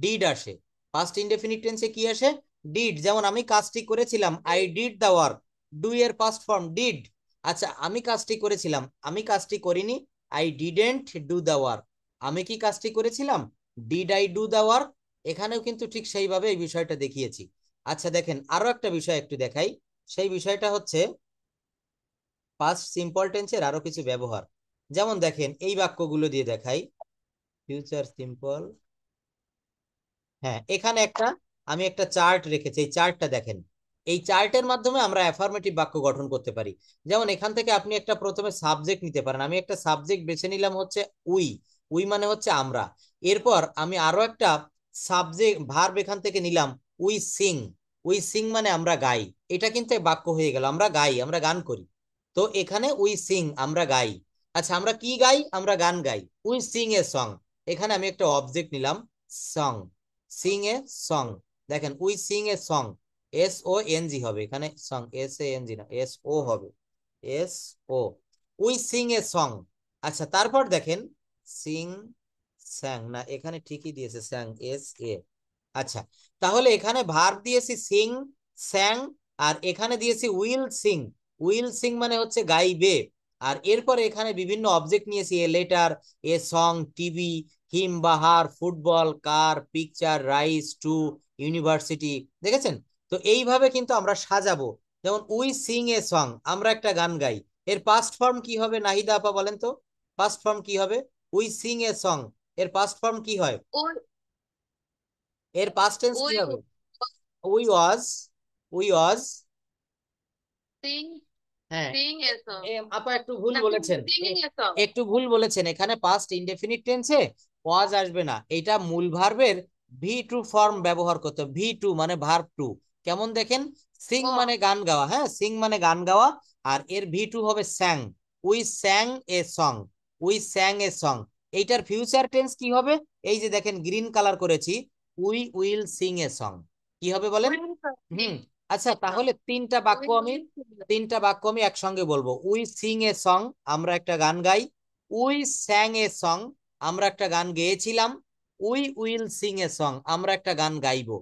ডিড আসে। পাস্ট ইনডেফিনিট টেন্সে কি আসে? ডিড। যেমন আমি কাজটি করেছিলাম, I did the work, do এর পাস্ট ফর্ম ডিড। আচ্ছা, আমি কাজটি করেছিলাম, আমি কাজটি করিনি, I didn't do the work. আমি কি কাজটি করেছিলাম? Did I do the work? এখানেও কিন্তু ঠিক সেইভাবে এই বিষয়টা দেখিয়েছি। আচ্ছা দেখেন, আরো একটা বিষয় একটু দেখাই, সেই বিষয়টা হচ্ছে পাস্ট সিম্পল টেন্সের আরো কিছু ব্যবহার। যেমন দেখেন, এই বাক্যগুলো দিয়ে দেখাই, ফিউচার সিম্পল। হ্যাঁ, এখানে আমি একটা চার্ট রেখেছি, এই চার্টটা দেখেন, এই চার্টের মাধ্যমে আমরা অ্যাফার্মেটিভ বাক্য গঠন করতে পারি। যেমন এখান থেকে আপনি একটা প্রথমে সাবজেক্ট নিতে পারেন, আমি একটা সাবজেক্ট বেছে নিলাম হচ্ছে উই, উই মানে হচ্ছে আমরা। এরপর আমি আরো একটা সাবজেক্ট ভার্ব এখান থেকে নিলাম, উই সিং, উই সিং মানে আমরা গাই। এটা কিন্তু বাক্য হয়ে গেল, আমরা গাই, আমরা গান করি। তো এখানে উই সিং, আমরা গাই। আচ্ছা, আমরা কি গাই? আমরা গান গাই, উই সিং এ সং। এখানে আমি একটা অবজেক্ট নিলাম, সং, সিং এ সং। দেখেন, we sing a song, S O N G হবে এখানে, song S A N G না, এস ও হবে, S O, we sing a song. আচ্ছা, তারপর দেখেন, সিং, স্যাং না, এখানে ঠিকই দিয়েছে স্যাং, এস এ। আচ্ছা, তাহলে এখানে ভার্ব দিয়েছি সিং, স্যাং, আর এখানে দিয়েছি উইল সিং। উইল সিং মানে হচ্ছে গাইবে। আর এরপরে এখানে বিভিন্ন অবজেক্ট নিয়েছি, a letter, a song, TV, him বা her, football, car, picture, rice, to, university. দেখেছেন? তো এইভাবে কিন্তু আমরা সাজাবো, যেমন উই সিং এ সং, আমরা একটা গান গাই, এর পাস্ট ফর্ম কি হবে নাহিদা আপা বলেন তো? পাস্ট ফর্ম কি হবে? উই সিং এ সং, এর পাস্ট ফর্ম কি হয়? উই এর পাস্ট টেন্স কি উই হবে? উই ওয়াজ, উই ওয়াজ। সিং হ্যাঁ, সিং এ সং, আপা একটু ভুল না বলেছেন, সিঙ্গিং এ সং। একটু ভুল বলেছেন, এখানে পাস্ট ইনডেফিনিট টেন্সে ওয়াজ আসবে না, এটা মূল ভার্বের ভি টু ফর্ম ব্যবহার করতে, ভি টু মানে ভার্ব টু। কেমন দেখেন, সিং ও মানে গান গাওয়া, হ্যাঁ সিং মানে গান গাওয়া, আর এর ভি টু হবে স্যাং, we স্যাং a song, we স্যাং a song. এইটার ফিউচার টেন্স কি হবে? এই যে দেখেন গ্রিন কালার করেছি, we will sing a song, কি হবে বলেন? উইল সিং হুম। আচ্ছা সং, তাহলে উইল সিং। তিনটা বাক্য আমি একসঙ্গে বলবো। উই সিং এ সং, আমরা একটা গান গাই। উই স্যাং এ সং, আমরা একটা গান গেয়েছিলাম। We will sing a song, আমরা একটা গান গাইবো।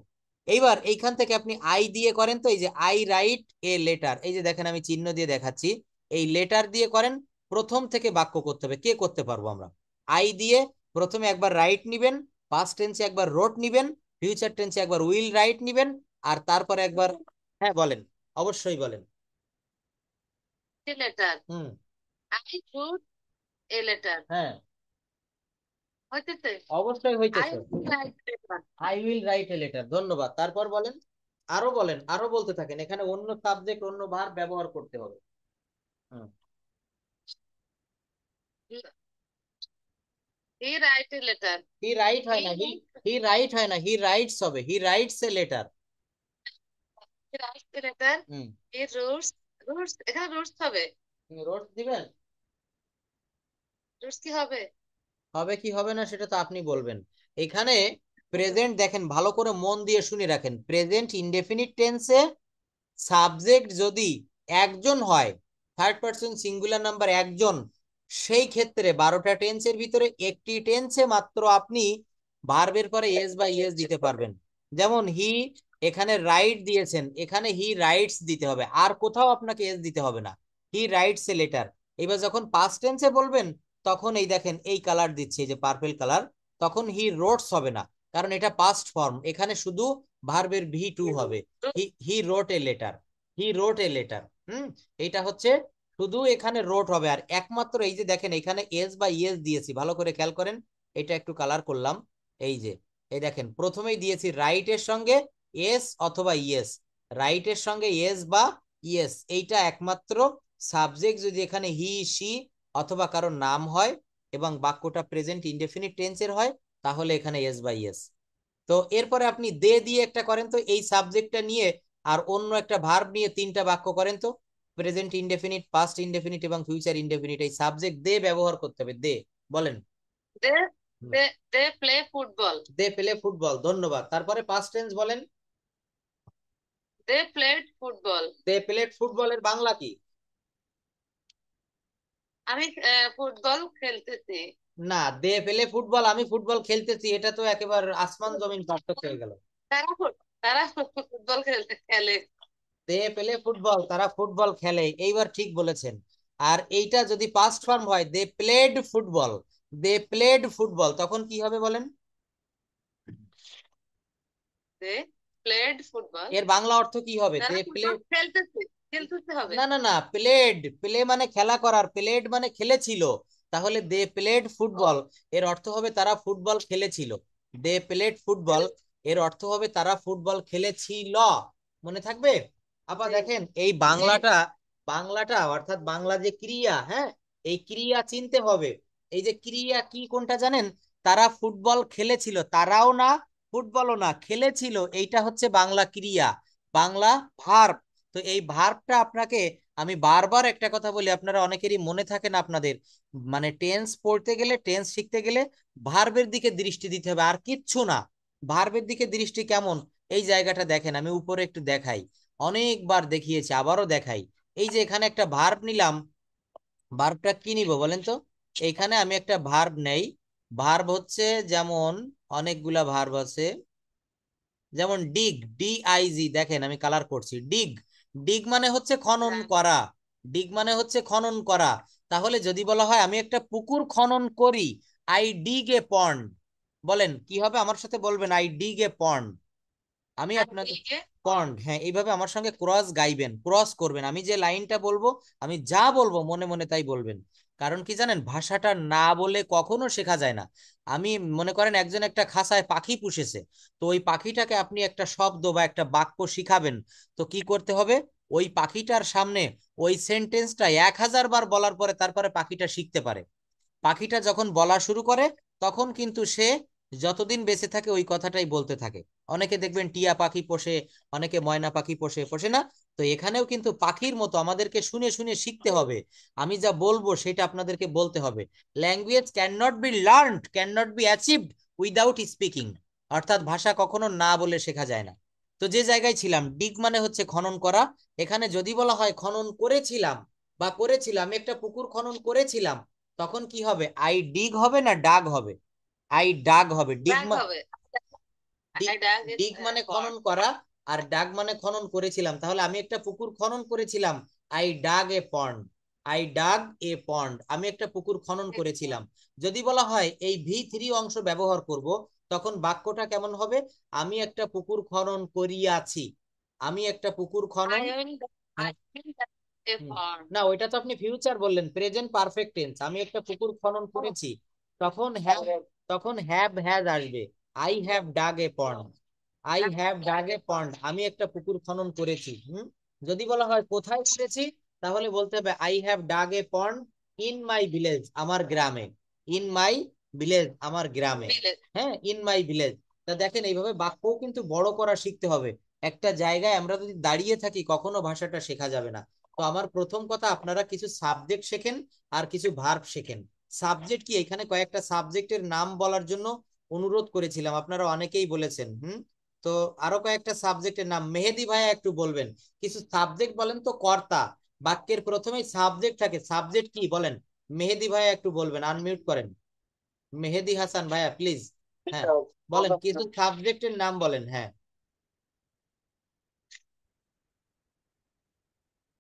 এইবার এইখান থেকে আপনি আই দিয়ে করেন তো, এই যে আই রাইট এ লেটার, এই যে দেখেন আমি চিহ্ন দিয়ে দেখাচ্ছি, এই লেটার দিয়ে করেন। প্রথম থেকে বাক্য করতে হবে, কে করতে পারবো আমরা? আই দিয়ে প্রথমে একবার রাইট নিবেন, পাস্ট টেন্সে একবার রোট নিবেন, ফিউচার টেন্সে একবার উইল রাইট নিবেন, আর তারপরে একবার, হ্যাঁ বলেন, অবশ্যই বলেন। Letter, hmm. I should a letter, হ্যাঁ, হইতেছে অবশ্যই আই হইতেছে। Right letter. I will write a letter, ধন্যবাদ। তারপর বলেন, আরো বলেন, আরো বলতে থাকেন, এখানে অন্য সাবজেক্ট অন্য ভার্ব ব্যবহার করতে হবে। Hmm. He write a letter, he write হয় হি না, হি রাইট হয় না, হি রাইটস হবে, হি writes a letter. Right a letter, hmm. He roots, roots এখানে রুটস হবে, রোট দিবেন, রুটস কি হবে? হবে কি হবে না সেটা তো আপনি বলবেন। এখানে প্রেজেন্ট দেখেন, ভালো করে মন দিয়ে শুনে রাখেন, প্রেজেন্ট ইনডেফিনিট টেন্সে সাবজেক্ট যদি একজন হয়, থার্ড পারসন সিঙ্গুলার নাম্বার একজন, সেই ক্ষেত্রে 12টা টেন্সের ভিতরে একটি টেন্সে মাত্র আপনি ভার্বের পরে এস বা ইএস দিতে পারবেন। যেমন হি, এখানে রাইট দিয়েছেন, এখানে হি রাইটস দিতে হবে, আর কোথাও আপনাকে এস দিতে হবে না, হি রাইটস এ লেটার। এবার যখন পাস্ট টেন্সে বলবেন, তখন এই দেখেন এই কালার দিচ্ছে, এই যে পার্পল কালার, তখন হি রোটস হবে না, কারণ এটা পাস্ট ফর্ম, এখানে শুধু ভার্বের ভি টু হবে। He wrote a letter, he wrote a letter. Hmm. এইটা হচ্ছে শুধু এখানে রোট হবে, আর একমাত্র এই যে দেখেন এখানে এস বা ইএস দিয়েছি, ভালো করে খেয়াল করেন, এটা একটু কালার করলাম, এই যে এই দেখেন প্রথমেই দিয়েছি রাইট এর সঙ্গে এস অথবা ইএস, রাইট এর সঙ্গে এস বা ইএস, এইটা একমাত্র সাবজেক্ট যদি এখানে হি সি অথবা কারো নাম হয় এবং বাক্যটা প্রেজেন্ট ইনডেফিনিট টেন্সের হয়, তাহলে এখানে এস বা ইএস। তো এরপরে আপনি দে দিয়ে একটা করেন তো, এই সাবজেক্টটা নিয়ে আর অন্য একটা ভার্ব নিয়ে তিনটা বাক্য করেন তো, প্রেজেন্ট ইনডেফিনিট, পাস্ট ইনডেফিনিট এবং ফিউচার ইনডেফিনিট, এই সাবজেক্ট দে ব্যবহার করতে হবে, দে বলেন। They they they play football, they play football, ধন্যবাদ। তারপরে পাস্ট টেন্স বলেন। They played football. They played ফুটবলের বাংলা কি? আমি ফুটবল খেলতেছি। না, দে প্লে ফুটবল, আমি ফুটবল খেলতেছি, এটা তো একেবারে আসমান জমিন পার্থক্য হয়ে গেল। তারা ফুটবল খেলতে খেলে। দে প্লে ফুটবল, তারা ফুটবল খেলে, এইবার ঠিক বলেছেন। আর এইটা যদি পাস্ট ফর্ম হয়, they played football, they played football, তখন কি হবে বলেন? দে প্লেড ফুটবল, এর বাংলা অর্থ কি হবে? তারা দে প্লে, ফুটবল খেলতেছে, খেলতেছে হবে। না না না, প্লেড, প্লে মানে খেলা করার, প্লেড মানে খেলেছিল, তাহলে দে প্লেড ও, ফুটবল, এর অর্থ হবে তারা ফুটবল খেলেছিল। দে প্লেড ফুটবল, এর অর্থ হবে তারা ফুটবল খেলেছিল, মনে থাকবে? আপা জি দেখেন এই জি। বাংলাটা, বাংলাটা অর্থাৎ বাংলা যে ক্রিয়া, হ্যাঁ, এই ক্রিয়া চিনতে হবে। এই যে ক্রিয়া কি কোনটা জানেন? তারা ফুটবল খেলেছিল, তারাও না ফুটবলও না, খেলেছিল, এইটা হচ্ছে বাংলা ক্রিয়া, বাংলা ভার্ব। তো এই ভার্বটা আপনাকে, আমি বারবার একটা কথা বলি, আপনারা অনেকেরই মনে থাকে না আপনাদের, মানে টেন্স পড়তে গেলে, টেন্স শিখতে গেলে ভার্বের দিকে দৃষ্টি দিতে হবে, আর কিচ্ছু না। ভার্বের দিকে দৃষ্টি কেমন? এই জায়গাটা দেখেন, আমি উপরে একটু দেখাই, অনেকবার দেখিয়েছি, আবারও দেখাই। এই যে এখানে একটা ভার্ব নিলাম, ভার্বটা কি নিব বলেন তো? এইখানে আমি একটা ভার্ব নেই, ভার্ব হচ্ছে যেমন অনেকগুলা ভার্ব আছে, যেমন ডিগ, ডিআইজি, দেখেন আমি কালার করছি, ডিগ, ডিগ মানে হচ্ছে খনন হ্যাঁ, করা, ডিগ মানে হচ্ছে খনন করা। তাহলে যদি বলা হয় আমি একটা পুকুর খনন করি, আই ডিগ এ পন্ড, বলেন কি হবে? আমার সাথে বলবেন, আই ডিগ এ পন্ড। আমি আপনাদের দিকে পন্ড, হ্যাঁ, এইভাবে আমার সঙ্গে ক্রস গাইবেন, ক্রস করবেন। আমি যে লাইনটা বলবো, আমি যা বলবো মনে মনে তাই বলবেন। কারণ কি জানেন, ভাষাটা না বলে কখনো শেখা যায় না। আমি মনে করেন একজন একটা খাঁচায় পাখি পুষেছে, তো ওই পাখিটাকে আপনি একটা শব্দ বা একটা বাক্য শিখাবেন, তো কি করতে হবে, ওই পাখিটার সামনে ওই সেন্টেন্সটা 1000 বার বলার পরে তারপরে পাখিটা শিখতে পারে। পাখিটা যখন বলা শুরু করে তখন কিন্তু সে যতদিন বেঁচে থাকে ওই কথাটাই বলতে থাকে। অনেকে দেখবেন টিয়া পাখি পোষে, অনেকে ময়না পাখি পোষে, পোষে না? তো এখানেও কিন্তু পাখির মতো আমাদেরকে শুনে শুনে শিখতে হবে। আমি যা বলবো সেটা আপনাদেরকে বলতে হবে। Language cannot be learned, cannot be achieved without speaking. অর্থাৎ ভাষা কখনো না বলে শেখা যায় না। তো যে জায়গায় ছিলাম, ডিগ মানে হচ্ছে খনন করা। এখানে যদি বলা হয় খনন করেছিলাম বা করেছিলাম, আমি একটা পুকুর খনন করেছিলাম, তখন কি হবে, আই ডিগ হবে না ডাগ হবে? আই ডাগ হবে। ব্যাগ হবে। ডিগ I dug it, ডিগ মানে pond. খনন করা, আর ডাগ মানে খনন করেছিলাম। তাহলে আমি একটা পুকুর খনন করেছিলাম, I dug a pond. I dug a pond, আমি একটা পুকুর খনন করেছিলাম। যদি বলা হয় এই V3 অংশ ব্যবহার করব, তখন বাক্যটা কেমন হবে, আমি একটা পুকুর খনন করিয়াছি। আমি একটা পুকুর খনন, I will dug a hmm, pond. না ওইটা তো আপনি ফিউচার বললেন, প্রেজেন্ট পারফেক্ট টেন্স। আমি একটা পুকুর খনন করেছি, তখন হ্যাভ, তখন হ্যাভ হ্যাজ আসবে। I have dug a pond. I have dug a pond, আমি একটা পুকুর খনন করেছি। যদি বলা হয় কোথায় করেছি, তাহলে বলতে হবে I have dug a pond in my village, আমার গ্রামে। ইন মাই ভিলেজ, আমার গ্রামে। Village. হ্যাঁ, ইন মাই ভিলেজ। তা দেখেন এইভাবে বাক্যও কিন্তু বড় করা শিখতে হবে। একটা জায়গায় আমরা যদি দাঁড়িয়ে থাকি কখনো ভাষাটা শেখা যাবে না। তো আমার প্রথম কথা, আপনারা কিছু সাবজেক্ট শেখেন আর কিছু ভার্ব শেখেন। সাবজেক্ট কি, এখানে কয়েকটা সাবজেক্টের নাম বলার জন্য অনুরোধ করেছিলাম, আপনারা অনেকেই বলেছেন। তো আরো কয়েকটা সাবজেক্টের নাম মেহেদি ভাইয়া একটু বলবেন। কিছু সাবজেক্ট বলেন তো, কর্তা। বাক্যের প্রথমেই সাবজেক্ট থাকে, সাবজেক্ট কি বলেন? মেহেদি ভাইয়া একটু বলবেন, আনমিউট করেন। মেহেদি হাসান ভাইয়া প্লিজ। হ্যাঁ, বলেন কিছু সাবজেক্টের নাম বলেন। হ্যাঁ,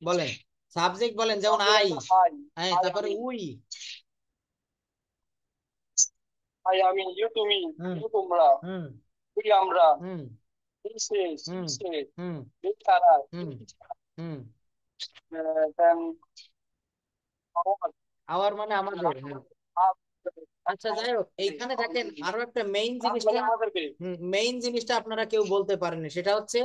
বলেন সাবজেক্ট বলেন, যেমন আই, হ্যাঁ, তারপরে উই। আই, আমি, ইউ, তুমি, হুম ইউ, তোমরা, হুম তুই, আমরা, হুম he says, hmm she says, hmm they, তারা, হুম হুম then our, আওয়ার মানে আমাদের, হ্যাঁ। আচ্ছা, যাই হোক, এইখানে দেখেন আরো একটা আমাদেরকে মেইন জিনিসটা আপনারা কেউ বলতে পারেননি, সেটা হচ্ছে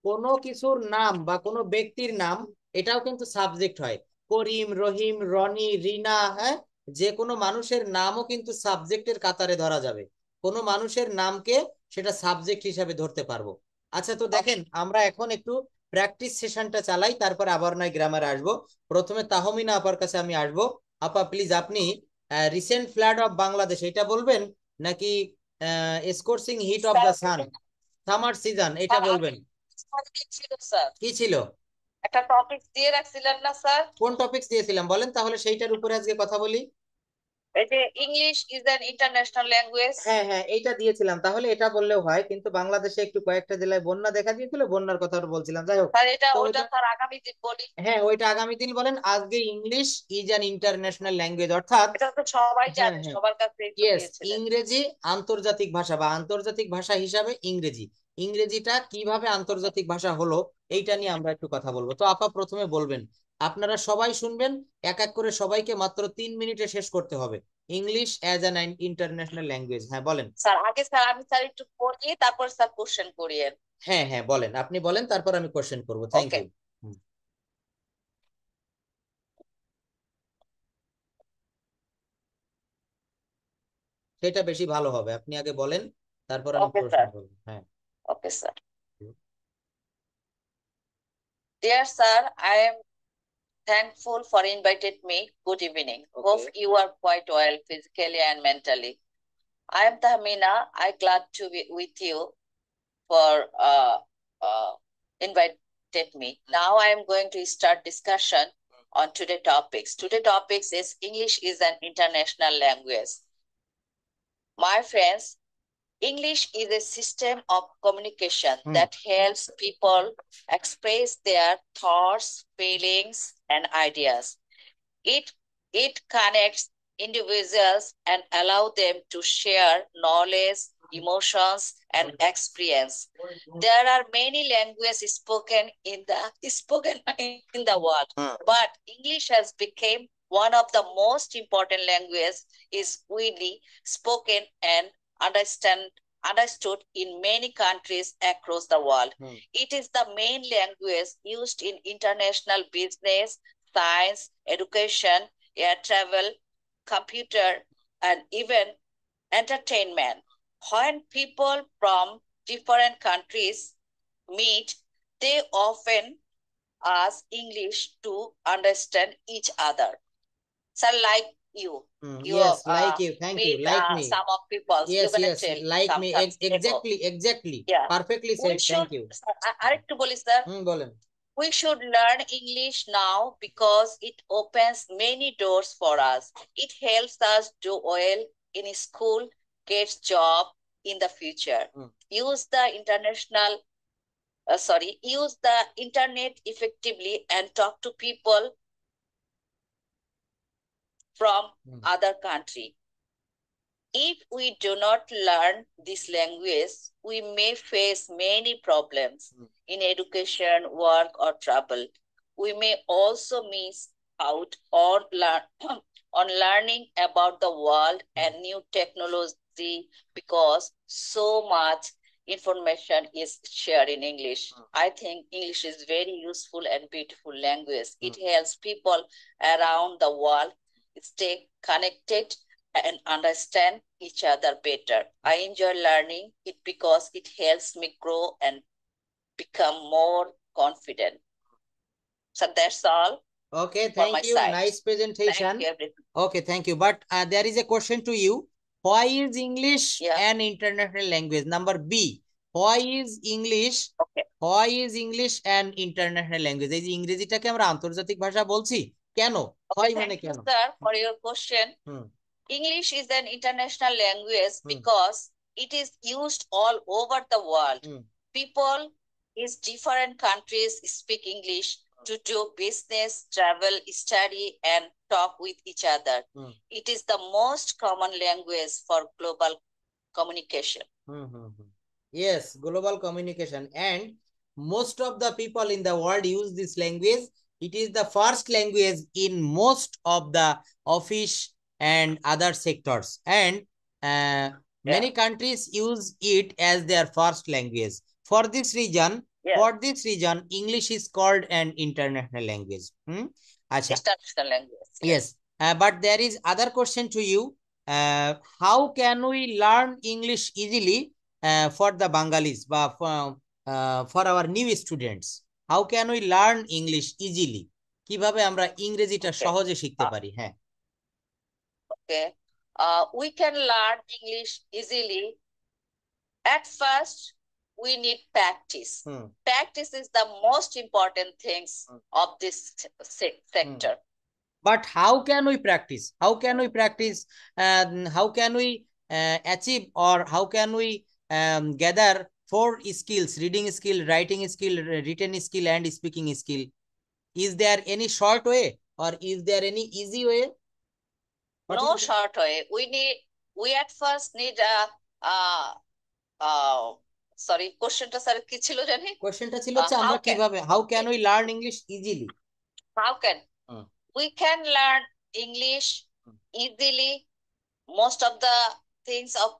কোনো কিছুর নাম বা কোনো ব্যক্তির নাম, এটাও কিন্তু সাবজেক্ট হয়। করিম, রহিম, রনি, রিনা, হ্যাঁ, যে কোনো মানুষের নামও কিন্তু সাবজেক্টের কাতারে ধরা যাবে। কোনো মানুষের নামকে সেটা সাবজেক্ট হিসাবে ধরতে পারবো। আচ্ছা, তো দেখেন আমরা এখন একটু প্র্যাকটিস সেশনটা চালাই, তারপর আবার নয় গ্রামারে আসবো। প্রথমে তাহমিনা আপার কাছে আমি আসবো। আপা প্লিজ, আপনি রিসেন্ট ফ্লাড অফ বাংলাদেশ এটা বলবেন, নাকি scorching heat of the sun, summer season, এটা স্যার বলবেন? ছিল স্যার, কি ছিল? একটা টপিক দিয়ে রাখছিলেন না স্যার? কোন টপিকস দিয়েছিলাম বলেন, তাহলে সেইটার উপরে আজকে কথা বলি। এই যে English is an international language. হ্যাঁ হ্যাঁ, এইটা দিয়েছিলাম, তাহলে এটা বললেও হয়। কিন্তু বাংলাদেশে একটু কয়েকটা জেলায় বন্যা দেখা দিয়েছিল, বন্যার কথা বলছিলাম, যাই হোক। স্যার এটা তো ওটা ওইটা, স্যার আগামী দিন বলি। হ্যাঁ ওইটা আগামী দিন বলেন। আজকে English is an international language, অর্থাৎ, এটা তো সবাই হ্যাঁ জানে, হ্যাঁ, সবার কাছে একটু ইয়েস, দিয়েছিলেন। ইংরেজি আন্তর্জাতিক ভাষা বা আন্তর্জাতিক ভাষা হিসাবে ইংরেজি। ইংরেজিটা কিভাবে আন্তর্জাতিক ভাষা হলো, এইটা নিয়ে আমরা একটু কথা বলবো। তো আপা প্রথমে বলবেন, আপনারা সবাই শুনবেন, এক এক করে সবাইকে মাত্র 3 মিনিটে শেষ করতে হবে। English as an international language, হ্যাঁ বলেন। স্যার আগে স্যার আমি স্যার একটু পড়ি, তারপর স্যার কোশ্চেন করিয়েন। হ্যাঁ হ্যাঁ, বলেন, আপনি বলেন, তারপর আমি কোশ্চেন করবো। Thank okay. ইউ। সেটা বেশি ভালো হবে, আপনি আগে বলেন, তারপর আমি ওকে প্রশ্ন স্যার। করবো। হ্যাঁ। Okay sir. Dear sir, I am thankful for invited me. Good evening. Hope okay. you are quite well physically and mentally. I am Tahmina. I glad to be with you for invited me. Now I am going to start discussion on today topics. Today topics is English is an international language. My friends, English is a system of communication that helps people express their thoughts, feelings, and ideas. It connects individuals and allow them to share knowledge, emotions, and experience. There are many languages spoken in the world, but English has become one of the most important languages. Is widely spoken and understood in many countries across the world. It is the main language used in international business, science, education, air travel, computer, and even entertainment. When people from different countries meet, they often ask English to understand each other. So, like you, Yes, like you. Thank you. meet Like me. some of people. Yes, You're gonna yes, tell like me. sometimes. Exactly. Yeah. Perfectly We said. should. Thank you. আরেকটু বলি sir, বলেন। we should learn English now because it opens many doors for us. It helps us do well in school, get job in the future. Use the use the internet effectively and talk to people from other country. If we do not learn this language, we may face many problems in education, work, or travel. We may also miss out on, on learning about the world and new technology because so much information is shared in English. I think English is very useful and beautiful language. It helps people around the world stay connected and understand each other better. I enjoy learning it because it helps me grow and become more confident. So that's all. Okay, for my thank you. side. Nice presentation. Thank you, everything. Okay, thank you. But there is a question to you. Why is English Yeah. an international language? Number B. Why is English? Okay. Why is English an international language? এই যে ইংরেজিটাকে আমরা আন্তর্জাতিক ভাষা বলছি কেন? হয় মানে Thank you, কেন? sir, for your question. English is an international language because it is used all over the world. People in different countries speak English to do business, travel, study, and talk with each other. It is the most common language for global communication. Yes, global communication. And most of the people in the world use this language. It is the first language in most of the office and other sectors. And many countries use it as their first language. For this reason, English is called an international language. International language. Yes. But there is other question to you. How can we learn English easily for the Bengalis, for our new students? How can we learn English easily? কিভাবে আমরা ইংরেজিটা সহজে শিখতে পারি? হ্যাঁ। Okay. We can learn English easily. At first, we need practice. Practice is the most important things of this sector. But how can we practice? How can we practice? How can we achieve, or how can we gather 4 skills: reading skill, writing skill, written skill, and speaking skill? Is there any short way, or is there any easy way? No short way. We at first need sorry, questionটা sir কি ছিল জানি? কোশ্চেনটা ছিল হচ্ছে আমরা কিভাবে, how can we learn English easily? How can we can learn English easily? Most of the things of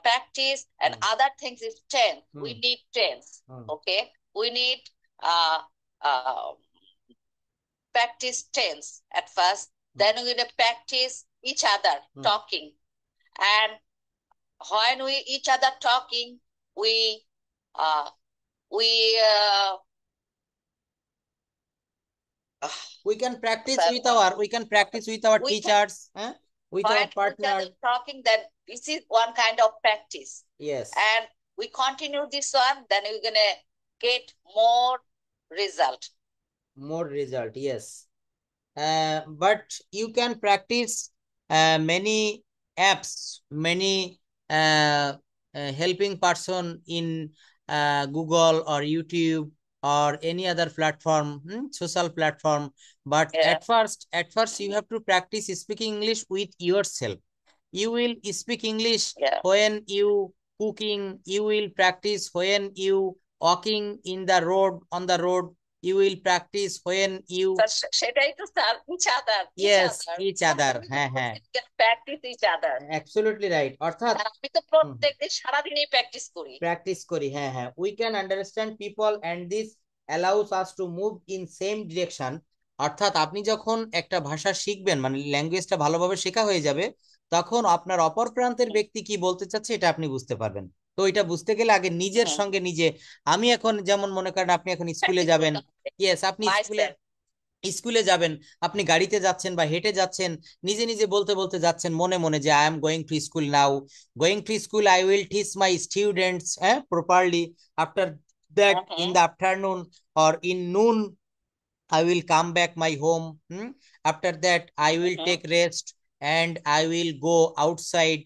practice and other things is tense. We need tense. Okay, we need practice tense at first. Then we're gonna practice each other talking, and when we each other talking, we can practice with our teachers, with our partner. Talking, then this is one kind of practice. Yes. And we continue this one, then we're gonna get more result. Yes. But you can practice many apps, many helping person in Google or YouTube or any other platform, social platform. But at first you have to practice speaking English with yourself. You will speak English when you cooking, you will practice when you walking in the road, on the road, you will practice when you সেটাই তো sir, each other, yes each other হ্যাঁ হ্যাঁ practice each other. absolutely right অর্থাৎ আমি তো প্রত্যেকদিন সারাদিনই practice করি। প্র্যাকটিস করি হ্যাঁ হ্যাঁ we can understand people and this allows us to move in same direction অর্থাৎ আপনি যখন একটা ভাষা শিখবেন মানে ল্যাঙ্গুয়েজটা ভালোভাবে শেখা হয়ে যাবে তখন আপনার অপর প্রান্তের ব্যক্তি কি বলতে চাচ্ছে এটা আপনি বুঝতে পারবেন। তো এটা বুঝতে গেলে আগে নিজের সঙ্গে নিজে আমি এখন যেমন মনে করেন আপনি এখন স্কুলে যাবেন ইয়েস আপনি স্কুলে যাবেন আপনি গাড়িতে যাচ্ছেন বা হেঁটে যাচ্ছেন নিজে নিজে বলতে বলতে যাচ্ছেন মনে মনে যে I am going to school now, going to school I will teach my students properly after that in the afternoon or in noon I will come back my home. After that I will take rest and I will go outside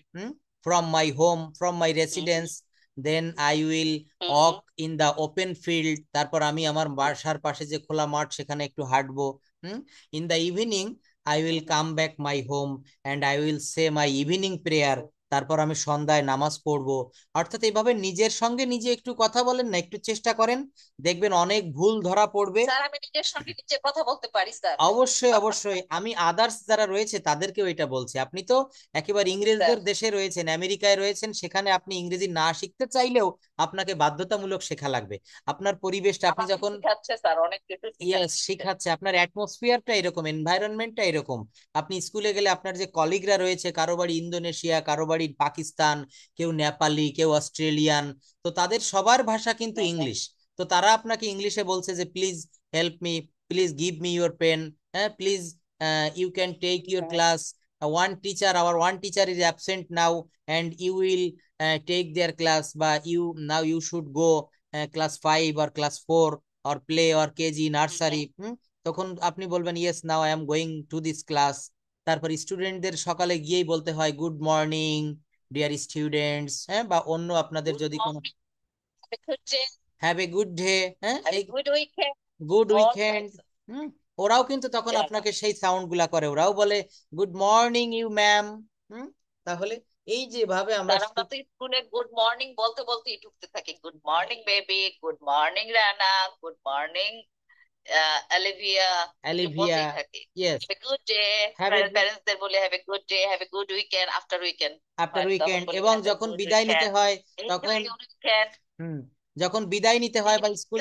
from my home, from my residence. Then I will walk in the open field. তারপর আমি আমার বাসার পাশে যে খোলা মাঠ সেখানে একটু হাঁটবো। In the evening I will come back my home and I will say my evening prayer. তারপর আমি সন্ধ্যায় নামাজ পড়বো। অর্থাৎ এইভাবে নিজের সঙ্গে নিজে একটু কথা বলেন না, একটু চেষ্টা করেন, দেখবেন অনেক ভুল ধরা পড়বে। স্যার আমি নিজের সঙ্গে নিজে কথা বলতে পারি স্যার। অবশ্যই অবশ্যই আমি আদার্স যারা রয়েছে তাদেরকেও এটা বলছি। আপনি তো একেবারে ইংরেজদের দেশে রয়েছেন, আমেরিকায় রয়েছেন, সেখানে আপনি ইংরেজি না শিখতে চাইলেও আপনাকে বাধ্যতামূলক শেখা লাগবে। আপনার পরিবেশটা আপনি যখন শিখাচ্ছে আপনার অ্যাটমসফিয়ারটা এরকম, এনভায়রনমেন্টটা এরকম। আপনি স্কুলে গেলে আপনার যে কলিগরা রয়েছে কারো বাড়ি ইন্দোনেশিয়া, কারো বাড়ি পাকিস্তান, কেউ নেপালি, কেউ অস্ট্রেলিয়ান, তো তাদের সবার ভাষা কিন্তু ইংলিশ। তো তারা আপনাকে ইংলিশে বলছে যে please help me, please give me your pen, please you can take your class, our one teacher is absent now and you will take their class, but now you should go class 5 or class 4 or play or KG nursery. তখন আপনি বলবেন yes now I am going to this class। তারপর স্টুডেন্টদের সকালে গিয়েই বলতে হয় good morning dear students, বা অন্য আপনাদের যদি কোনো have a good day, good weekend, ওরাও কিন্তু তখন আপনাকে সেই সাউন্ড গুলা করে, ওরাও বলে গুড মর্নিং ইউ ম্যাম। তাহলে এই যেভাবে আমরা স্কুলে গুড মর্নিং বলতে বলতেই ঢুকতে থাকি, good morning baby, good morning Rana, good morning Olivia, yes good day, প্যারেন্টসদের বলে have a good day, have a good weekend, after weekend. এবং যখন বিদায় নিতে হয় তখন যখন বিদায় নিতে হয় বা স্কুল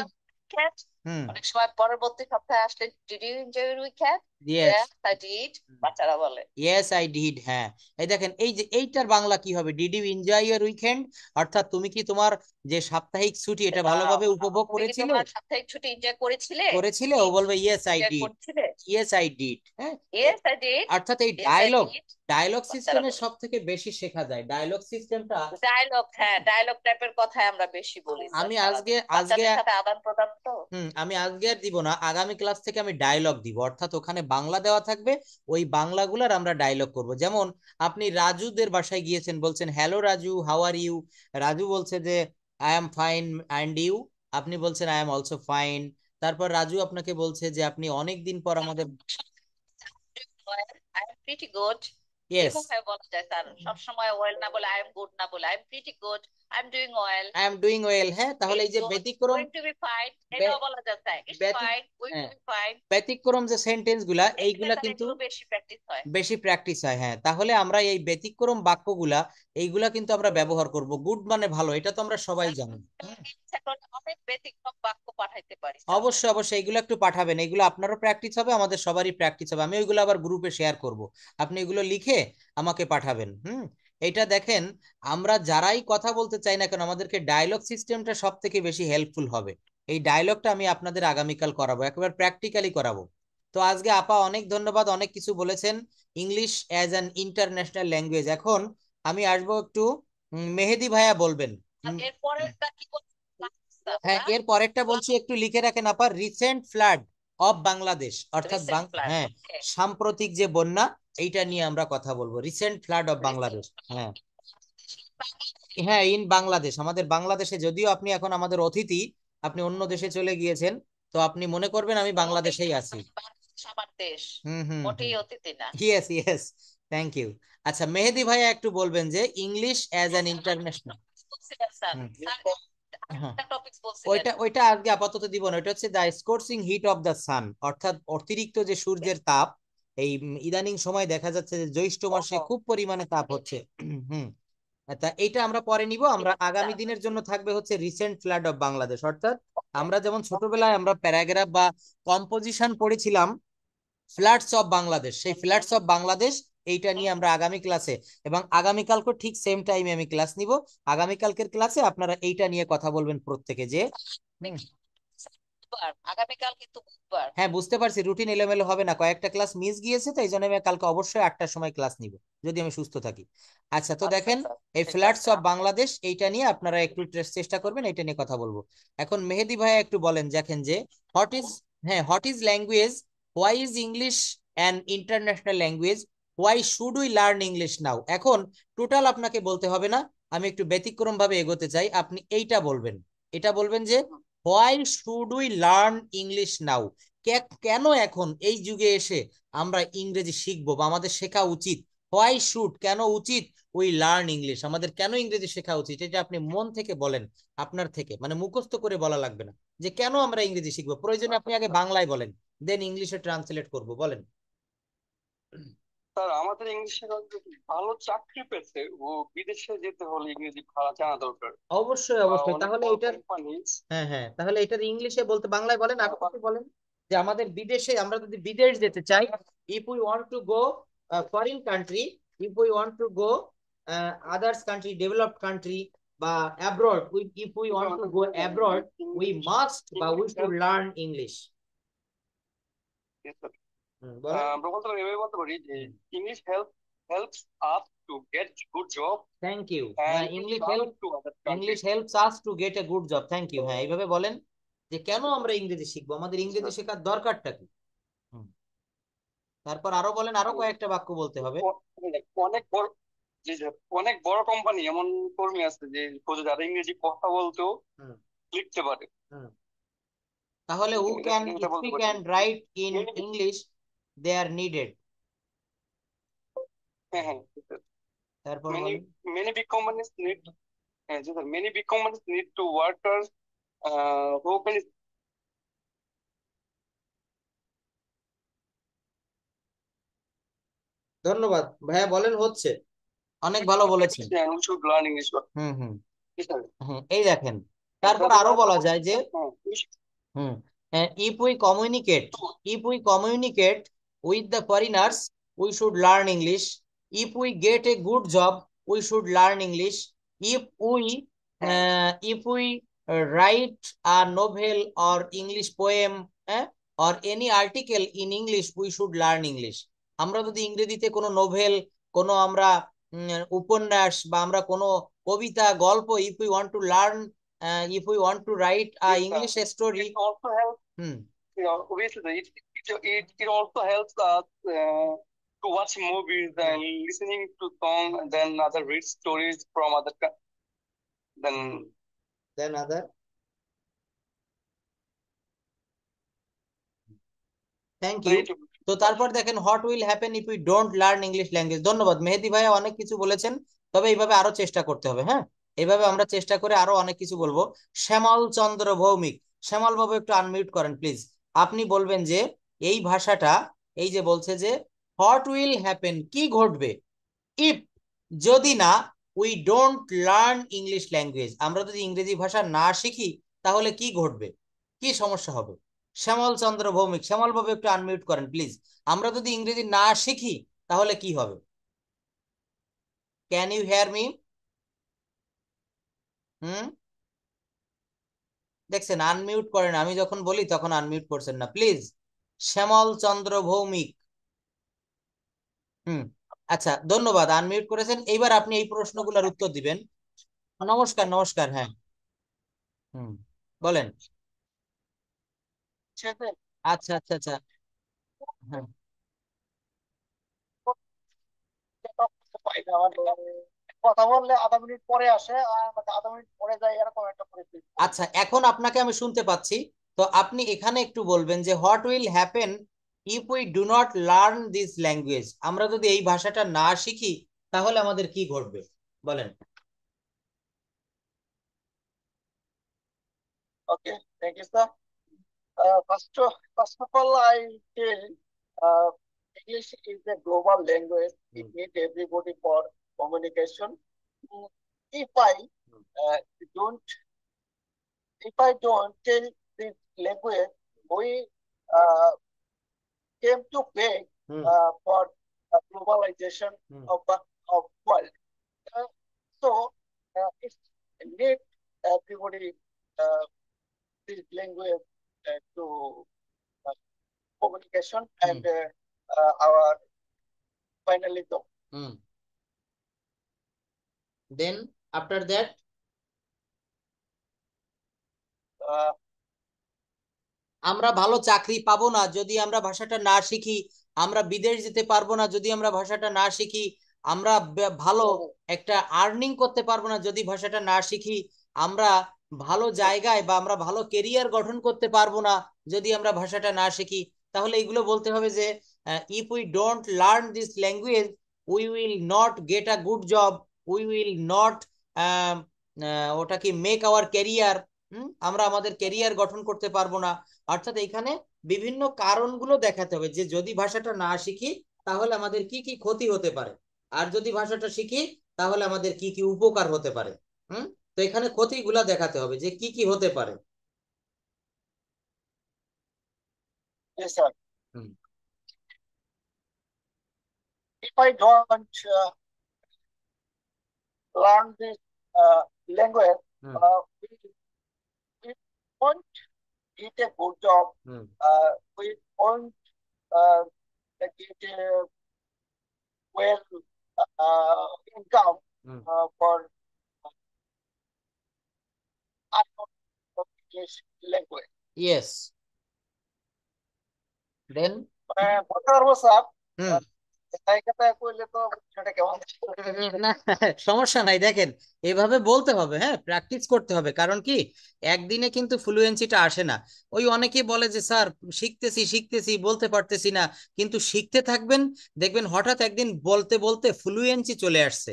অনেক সময় পরবর্তী সপ্তাহে আসলে did you enjoy your weekend? Yes I did, বাচ্চারা বলে yes I did। হ্যাঁ এই দেখেন এই যে এইটার বাংলা কি হবে, did you enjoy your weekend, অর্থাৎ তুমি কি তোমার যে সাপ্তাহিক ছুটি এটা ভালোভাবে উপভোগ করেছিলে, সাপ্তাহিক ছুটি এনজয় করেছিলে, ও বলবে yes I did, yes I did। হ্যাঁ yes I did। অর্থাৎ এই ডায়লগ সিস্টেমে সব থেকে বেশি শেখা যায়। ডায়লগ সিস্টেমটা ডায়লগ টাইপের কথাই আমরা বেশি বলি। আমি আজকে সাথে আদান প্রদান তো আমি আজকে আর দিব না, আগামী ক্লাস থেকে আমি ডায়লগ দিব, অর্থাৎ ওখানে বাংলা দেওয়া থাকবে, ওই বাংলাগুলার আমরা ডায়লগ করব। যেমন আপনি রাজুদের বাসায় গিয়েছেন, বলছেন hello Raju how are you, Raju বলছে যে I am fine and you, আপনি বলছেন আই এম অলসো ফাইন। তারপর রাজু আপনাকে বলছে যে আপনি অনেক দিন পর আমাদের আই এম প্রিটি গুড, এরকম ভাবে বলা যায় স্যার। সব সময় ওয়েল না বলে আই এম গুড না বলে I am pretty good, I am doing well, I am doing well. হ্যাঁ তাহলে এই যে ব্যতিক্রম, গোইং টু বি ফাইন এটাও বলা যায় sir, it's fine, going to be fine. ব্যতিক্রম যে সেন্টেন্স গুলা এইগুলা কিন্তু বেশি প্র্যাকটিস হয়। হ্যাঁ তাহলে আমরা এই ব্যতিক্রম বাক্যগুলা এইগুলা কিন্তু আমরা ব্যবহার করব। গুড মানে ভালো, এটা তো আমরা সবাই জানি। অনেক ব্যতিক্রম বাক্য পাঠাইতে পারি। অবশ্যই অবশ্যই এগুলো একটু পাঠাবেন, এগুলো আপনারও প্র্যাকটিস হবে, আমাদের সবারই প্র্যাকটিস হবে। আমি ওইগুলো আবার গ্রুপে শেয়ার করব, আপনি এগুলো লিখে আমাকে পাঠাবেন। এটা দেখেন আমরা যারাই কথা বলতে চাই না কেন আমাদেরকে ডায়লগ সিস্টেমটা সব থেকে বেশি হেল্পফুল হবে। এই ডায়লগটা আমি আপনাদের আগামীকাল করাবো, একেবারে প্র্যাকটিক্যালি করাবো। তো আজকে আপা অনেক ধন্যবাদ, অনেক কিছু বলেছেন English as an international language. এখন আমি আসবো একটু মেহেদি ভাইয়া বলবেন। হ্যাঁ এর পরেরটা বলছি একটু লিখে রাখেন আপা, রিসেন্ট ফ্লাড অফ বাংলাদেশ, অর্থাৎ হ্যাঁ সাম্প্রতিক যে বন্যা এইটা নিয়ে আমরা কথা বলবো, রিসেন্ট ফ্লাড অফ বাংলাদেশ। হ্যাঁ হ্যাঁ ইন বাংলাদেশ, আমাদের বাংলাদেশে, যদিও আপনি এখন আমাদের অতিথি, আপনি অন্য দেশে চলে গিয়েছেন, তো আপনি মনে করবেন আমি বাংলাদেশেই আছি। Yes yes thank you. আচ্ছা মেহেদি ভাইয়া একটু বলবেন যে ইংলিশ অ্যাজ অ্যান ইন্টারন্যাশনাল বলছিলেন স্যার, হুম, স্যার হ্যাঁ, একটা টপিক বলছিলেন। ওইটা আজকে আপাতত দিব না। ওইটা হচ্ছে the scorching hit of the সান, অর্থাৎ অতিরিক্ত যে সূর্যের তাপ। এই ইদানিং সময় দেখা যাচ্ছে যে জ্যৈষ্ঠ মাসে খুব পরিমাণে তাপ হচ্ছে। হুম, তা এইটা আমরা পরে নিব। আমরা আগামী দিনের জন্য থাকবে হচ্ছে রিসেন্ট ফ্লাড অফ বাংলাদেশ, অর্থাৎ আমরা যেমন ছোটবেলায় আমরা প্যারাগ্রাফ বা কম্পোজিশন পড়েছিলাম ফ্ল্যাটস অফ বাংলাদেশ, সেই ফ্ল্যাটস অফ বাংলাদেশ এইটা নিয়ে আমরা আগামী ক্লাসে, এবং আগামীকালকে ঠিক সেম টাইমে আমি ক্লাস নিব। আগামীকালকের ক্লাসে আপনারা এইটা নিয়ে কথা বলবেন প্রত্যেকে, যে আগামীকাল কিন্তু বুধবার। হ্যাঁ বুঝতে পারছি, রুটিন এলোমেলো হবে না, কয়েকটা ক্লাস মিস গিয়েছে, তো এই জন্য আমি কালকে অবশ্যই 8টার সময় ক্লাস নিব, যদি আমি সুস্থ থাকি। আচ্ছা, তো দেখেন এই ফ্ল্যাটস অফ বাংলাদেশ এইটা নিয়ে আপনারা একটু চেষ্টা করবেন, এইটা নিয়ে কথা বলবো। এখন মেহেদি ভাইয়া একটু বলেন, দেখেন যে হোয়াট ইজ, হ্যাঁ, what is language, why is English an international language, why should we learn English নাও। এখন টোটাল আপনাকে বলতে হবে না, আমি একটু ব্যতিক্রম ভাবে এগোতে চাই। আপনি এইটা বলবেন, এটা বলবেন যে why should we learn English নাও, কেন এখন এই যুগে এসে আমরা ইংরেজি শিখবো বা আমাদের শেখা উচিত। হোয়াই শুড, কেন উচিত, উই লার্ন ইংলিশ, আমাদের কেন ইংরেজি শেখা উচিত, এটা আপনি মন থেকে বলেন, আপনার থেকে, মানে মুখস্থ করে বলা লাগবে না, যে কেন আমরা ইংরেজি শিখবো। প্রয়োজনে আপনি আগে বাংলায় বলেন, দেন ইংলিশে ট্রান্সলেট করব, বলেন। স্যার আমাদের ইংলিশ শেখা যদি ভালো চাকরি পেতে ও বিদেশে যেতে হলে ইংরেজি ভালো জানা দরকার। অবশ্যই অবশ্যই, অনেক তাহলে বড় এটার, কোম্পানি। হ্যাঁ হ্যাঁ, তাহলে এটার ইংলিশে বলতে, বাংলায় বলেন, আগে একটু বলেন যে আমাদের বিদেশে, আমরা যদি বিদেশ যেতে চাই, if we want to go foreign country, if we want to go others country, developed country বা abroad, if we want to go abroad, we must বা উই শুড লার্ন ইংলিশ। বলেন। আমরা বলতে পারি, এভাবে বলতে পারি যে English helps us to get good job thank you, হ্যাঁ, and to English travel help, to other English countries. Helps us to get a good job, thank you, হ্যাঁ, এইভাবে বলেন যে কেন আমরা ইংরেজি শিখবো, আমাদের ইংরেজি শেখার দরকারটা কি। হুম, তারপর আরো বলেন, আরো কয়েকটা বাক্য বলতে হবে। অনেক বড়, জি স্যার, অনেক বড় কোম্পানি এমন কর্মী আছে যে খোঁজে যারা ইংরেজি কথা বলতেও হুম, লিখতে পারে। হুম, তাহলে হু এটা ক্যান এটা বলতে স্পিক পারি। And write in English, they are needed. হ্যাঁ হ্যাঁ, তারপর many বলেন। many big companies need, জি sir, many big companies need to workers who can ধন্যবাদ ভাইয়া, বলেন, হচ্ছে অনেক ভালো বলেছেন। speak and we should learn English. Hmm hmm জি স্যার। হুম, এই দেখেন, হ্যাঁ, তারপর তারপর আরো আরেকটা বলা বলতে যায় যে, স্যার, হ্যাঁ হুম, if we communicate, if we communicate with the foreigners, we should learn English. If we get a good job, we should learn English. If we write a novel or English poem, or any article in English, we should learn English. আমরা যদি ইংরেজিতে কোনো novel, কোনো আমরা উপন্যাস বা আমরা কোনো কবিতা, গল্প, if we want to learn, if we want to write a yes sir, English story. it also helps, hmm, obviously it also helps us to watch movies and listening to song and then other read stories from other then then other, thank you. তো তারপর দেখেন, what will happen if we don't learn English language. ধন্যবাদ মেহেদি ভাইয়া, অনেক কিছু বলেছেন, তবে এইভাবে আরো চেষ্টা করতে হবে, হ্যাঁ, এইভাবে আমরা চেষ্টা করে আরো অনেক কিছু বলবো। শ্যামল চন্দ্র ভৌমিক, শ্যামল বাবু একটু আনমিউট করেন প্লিজ। আপনি বলবেন যে এই ভাষাটা, এই যে বলছে যে হোয়াট উইল হ্যাপেন, কি ঘটবে, ইফ, যদি না, we don't learn English language, আমরা যদি ইংরেজি ভাষা না শিখি, তাহলে কি ঘটবে, কি সমস্যা হবে। শ্যামল চন্দ্র ভৌমিক, শ্যামল বাবু একটু আনমিউট করেন প্লিজ। আমরা যদি ইংরেজি না শিখি, তাহলে কি হবে। Can you hear me? হুম, দেখছেন আনমিউট করেন, আমি যখন বলি তখন আনমিউট করছেন না, প্লিজ। শ্যামল চন্দ্র ভৌমিক, হুম, আচ্ছা, ধন্যবাদ, আনমিউট করেছেন। এইবার আপনি এই প্রশ্নগুলোর উত্তর দিবেন। নমস্কার, নমস্কার, হ্যাঁ, হুম, বলেন। আচ্ছা আচ্ছা আচ্ছা, হ্যাঁ, কথা বললে 0.5 মিনিট পরে আসে আর 0.5 মিনিট পরে যায়, এরকম একটা পরিস্থিতি। আচ্ছা, এখন আপনাকে আমি শুনতে পাচ্ছি। তো আপনি এখানে একটু বলবেন যে what will happen if we do not learn this language, আমরা যদি এই ভাষাটা না শিখি, তাহলে আমাদের কি ঘটবে, বলেন। Okay, thank you, sir. First of all, I tell English is a global language. It needs everybody for communication. Mm, If I uh, don't, if I don't tell this language, we uh, came to pay for globalization of the of world. Uh, so it's need everybody this language to communication and our finalism. Then after that, আমরা ভালো চাকরি পাবো না যদি আমরা ভাষাটা না শিখি, আমরা বিদেশ যেতে পারবো না যদি আমরা ভাষাটা না শিখি, আমরা ভালো একটা আর্নিং করতে পারবো না যদি ভাষাটা না শিখি, আমরা ভালো জায়গায় বা আমরা ভালো কেরিয়ার গঠন করতে পারবো না যদি আমরা ভাষাটা না শিখি। তাহলে এগুলো বলতে হবে যে if we don't learn this language we will not get a good job, we will not ওটা কি মেক আওয়ার ক্যারিয়ার, আমরা আমাদের ক্যারিয়ার গঠন করতে পারবো না। অর্থাৎ এখানে বিভিন্ন কারণগুলো দেখাতে হবে যে যদি ভাষাটা না শিখি তাহলে আমাদের কি কি ক্ষতি হতে পারে, আর যদি ভাষাটা শিখি তাহলে আমাদের কি কি উপকার হতে পারে। তো এখানে ক্ষতিগুলা দেখাতে হবে যে কি কি হতে পারে। Yes, sir. If I don't learn this language, we won't get a good job. We won't get a well income for English language. Yes. Then না, সমস্যা নাই, দেখেন এভাবে বলতে হবে, হ্যাঁ প্র্যাকটিস করতে হবে। কারণ কি একদিনে কিন্তু ফ্লুয়েন্সিটা আসে না। ওই অনেকেই বলে যে স্যার শিখতেছি শিখতেছি বলতে পারতেছি না, কিন্তু শিখতে থাকবেন, দেখবেন হঠাৎ একদিন বলতে বলতে ফ্লুয়েন্সি চলে আসছে।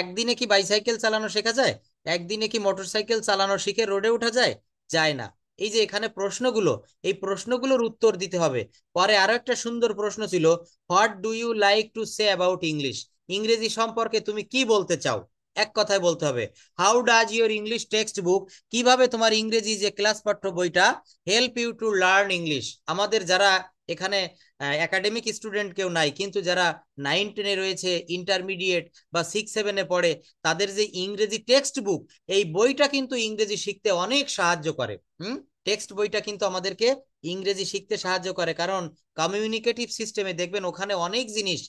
একদিনে কি বাইসাইকেল চালানো শেখা যায়? একদিনে কি মোটরসাইকেল চালানো শিখে রোডে উঠা যায়? যায় না। এই যে এখানে প্রশ্নগুলো, এই প্রশ্নগুলোর উত্তর দিতে হবে। পরে আরো একটা সুন্দর প্রশ্ন ছিল, what do you like to say about English, ইংরেজি সম্পর্কে তুমি কি বলতে চাও? এক কথায় বলতে হবে। How does your English text book, কিভাবে তোমার ইংরেজি যে ক্লাস পাঠ্য বইটা help you to learn English. আমাদের যারা এখানে একাডেমিক স্টুডেন্ট কেউ নাই, কিন্তু যারা 9-10-এ রয়েছে, ইন্টারমিডিয়েট বা 6-7-এ পড়ে, তাদের যে ইংরেজি টেক্সট বুক, এই বইটা কিন্তু ইংরেজি শিখতে অনেক সাহায্য করে। টেক্সট বইটা কিন্তু আমাদেরকে ইংরেজি শিখতে সাহায্য করে, কারণ কমিউনিকেটিভ সিস্টেমে দেখবেন ওখানে অনেক জিনিস,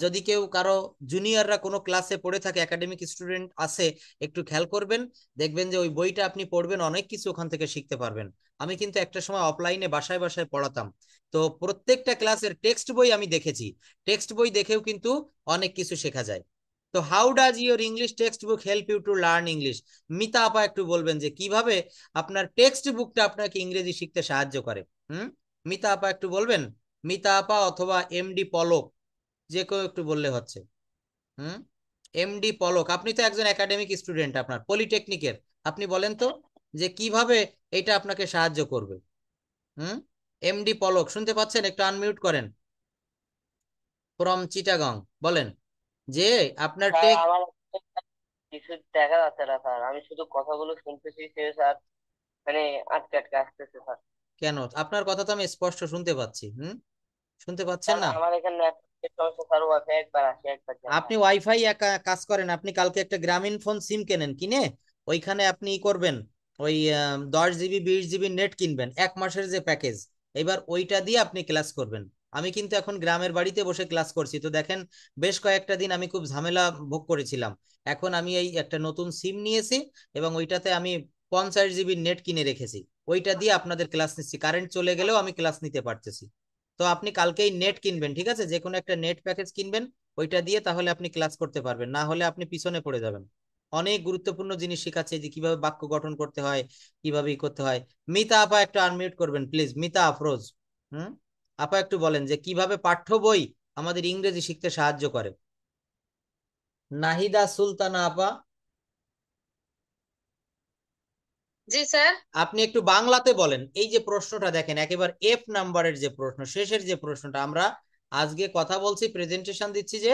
যদি কেউ কারো জুনিয়ররা কোনো ক্লাসে পড়ে থাকে, একাডেমিক স্টুডেন্ট আছে, একটু খেয়াল করবেন, দেখবেন যে ওই বইটা আপনি পড়বেন, অনেক কিছু ওখান থেকে শিখতে পারবেন। আমি কিন্তু একটা সময় অফলাইনে বাসায় বাসায় পড়াতাম, তো প্রত্যেকটা ক্লাসের টেক্সট বই আমি দেখেছি, টেক্সট বই দেখেও কিন্তু অনেক কিছু শেখা যায়। তো how does your English text book help you to learn English, Mita আপা একটু বলবেন যে কিভাবে আপনার টেক্সট বুকটা আপনাকে ইংরেজি শিখতে সাহায্য করে। মিতা আপা একটু বলবেন, মিতা আপা অথবা এমডি পলক, যে কেউ একটু বললে হচ্ছে। এমডি পলক, আপনি তো একজন একাডেমিক স্টুডেন্ট, আপনার পলিটেকনিকের, আপনি বলেন তো যে কিভাবে এটা আপনাকে সাহায্য করবে। এমডি পলক শুনতে পাচ্ছেন? একটু আনমিউট করেন, ফ্রম চিটাগং, বলেন যে আপনার আমার কিছু দেখা যাচ্ছে না স্যার, আমি শুধু কথাগুলো শুনতেছি স্যার, মানে আটকে আটকে আসতেছে স্যার। কেন? আপনার কথা তো আমি স্পষ্ট শুনতে পাচ্ছি। শুনতে পাচ্ছেন না? আমার এখানে নেটওয়ার্কের সমস্যা স্যার, ওয়াইফাই একবার আসে একবার যায়। আপনি ওয়াইফাই কাজ করেন, আপনি কালকে একটা গ্রামীণ ফোন সিম কেনেন, কিনে ওইখানে আপনি করবেন ওই 10 জিবি 20 জিবি নেট কিনবেন, 1 মাসের যে প্যাকেজ, এবার ওইটা দিয়ে আপনি ক্লাস করবেন। আমি কিন্তু এখন গ্রামের বাড়িতে বসে ক্লাস করছি, তো দেখেন বেশ কয়েকটা দিন আমি খুব ঝামেলা ভোগ করেছিলাম। এখন আমি এই একটা নতুন সিম নিয়েছি এবং ওইটাতে আমি 50 জিবি নেট কিনে রেখেছি, ওইটা দিয়ে আপনাদের ক্লাস নিচ্ছি, কারেন্ট চলে গেলেও আমি ক্লাস নিতে পারতেছি। তো আপনি কালকেই নেট কিনবেন, ঠিক আছে, যে কোনো একটা নেট প্যাকেজ কিনবেন, ওইটা দিয়ে তাহলে আপনি ক্লাস করতে পারবেন, না হলে আপনি পিছনে পড়ে যাবেন। অনেক গুরুত্বপূর্ণ জিনিস শেখাচ্ছে, যে কিভাবে বাক্য গঠন করতে হয়, কিভাবে করতে হয়। মিতা আপা একটু আনমিউট করবেন প্লিজ, মিতা আফরোজ। আপা একটু বলেন যে কিভাবে পাঠ্য বই আমাদের ইংরেজি শিখতে সাহায্য করে। নাহিদা সুলতানা আপা, জি স্যার। আপনি একটু বাংলাতে বলেন। এই যে প্রশ্নটা দেখেন, একেবারে F নাম্বারের যে প্রশ্ন, শেষের যে প্রশ্নটা, আমরা আজকে কথা বলছি, প্রেজেন্টেশন দিচ্ছি যে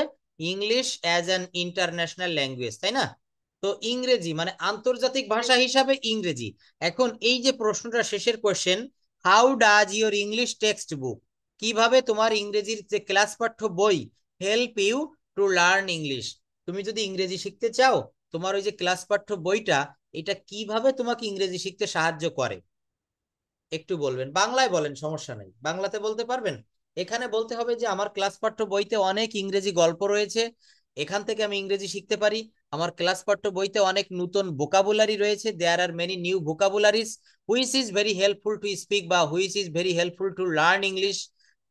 English as an international language, তাই না? তো ইংরেজি মানে আন্তর্জাতিক ভাষা হিসাবে ইংরেজি। এখন এই যে প্রশ্নটা, শেষের question, how does your English text book, কিভাবে তোমার ইংরেজির যে ক্লাস পাঠ্য বই help you to learn English, তুমি যদি ইংরেজি শিখতে চাও, তোমার ওই যে ক্লাস পাঠ্য বইটা, এটা কিভাবে তোমাকে ইংরেজি শিখতে সাহায্য করে, একটু বলবেন। বাংলায় বলেন, সমস্যা নেই, বাংলাতে বলতে পারবেন। এখানে বলতে হবে যে আমার ক্লাস পাঠ্য বইতে অনেক ইংরেজি গল্প রয়েছে, এখান থেকে আমি ইংরেজি শিখতে পারি। আমার ক্লাস পাঠ্য বইতে অনেক নতুন ভোকাবুলারি রয়েছে, there are many new vocabularies which is very helpful to speak বা which is very helpful to learn English.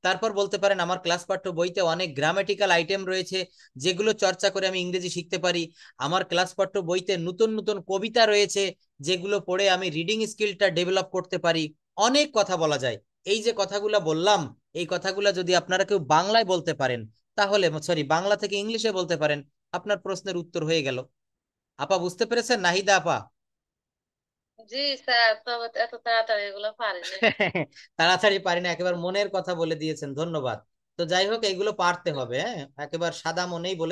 তারপর বলতে পারেন আমার ক্লাস পাঠ্য বইতে অনেক গ্রামাটিক্যাল আইটেম রয়েছে, যেগুলো চর্চা করে আমি ইংরেজি শিখতে পারি। আমার ক্লাস পাঠ্য বইতে নতুন নতুন কবিতা রয়েছে, যেগুলো পড়ে আমি রিডিং স্কিলটা ডেভেলপ করতে পারি। অনেক কথা বলা যায়। এই যে কথাগুলো বললাম, এই কথাগুলো যদি আপনারা কেউ বাংলায় বলতে পারেন, তাহলে, সরি, বাংলা থেকে ইংলিশে বলতে পারেন, আপনার প্রশ্নের উত্তর হয়ে গেল। আপা বুঝতে পেরেছেন? নাহিদা আপা? জি স্যার, তবে এত তাড়াতাড়ি এগুলো পারিনি। তাড়াতাড়ি পারি না, একেবারে মনের কথা বলে দিয়েছেন, ধন্যবাদ। তো যাই হোক, এগুলো পারতে হবে, হ্যাঁ, একেবারে সাদা মনেই বলে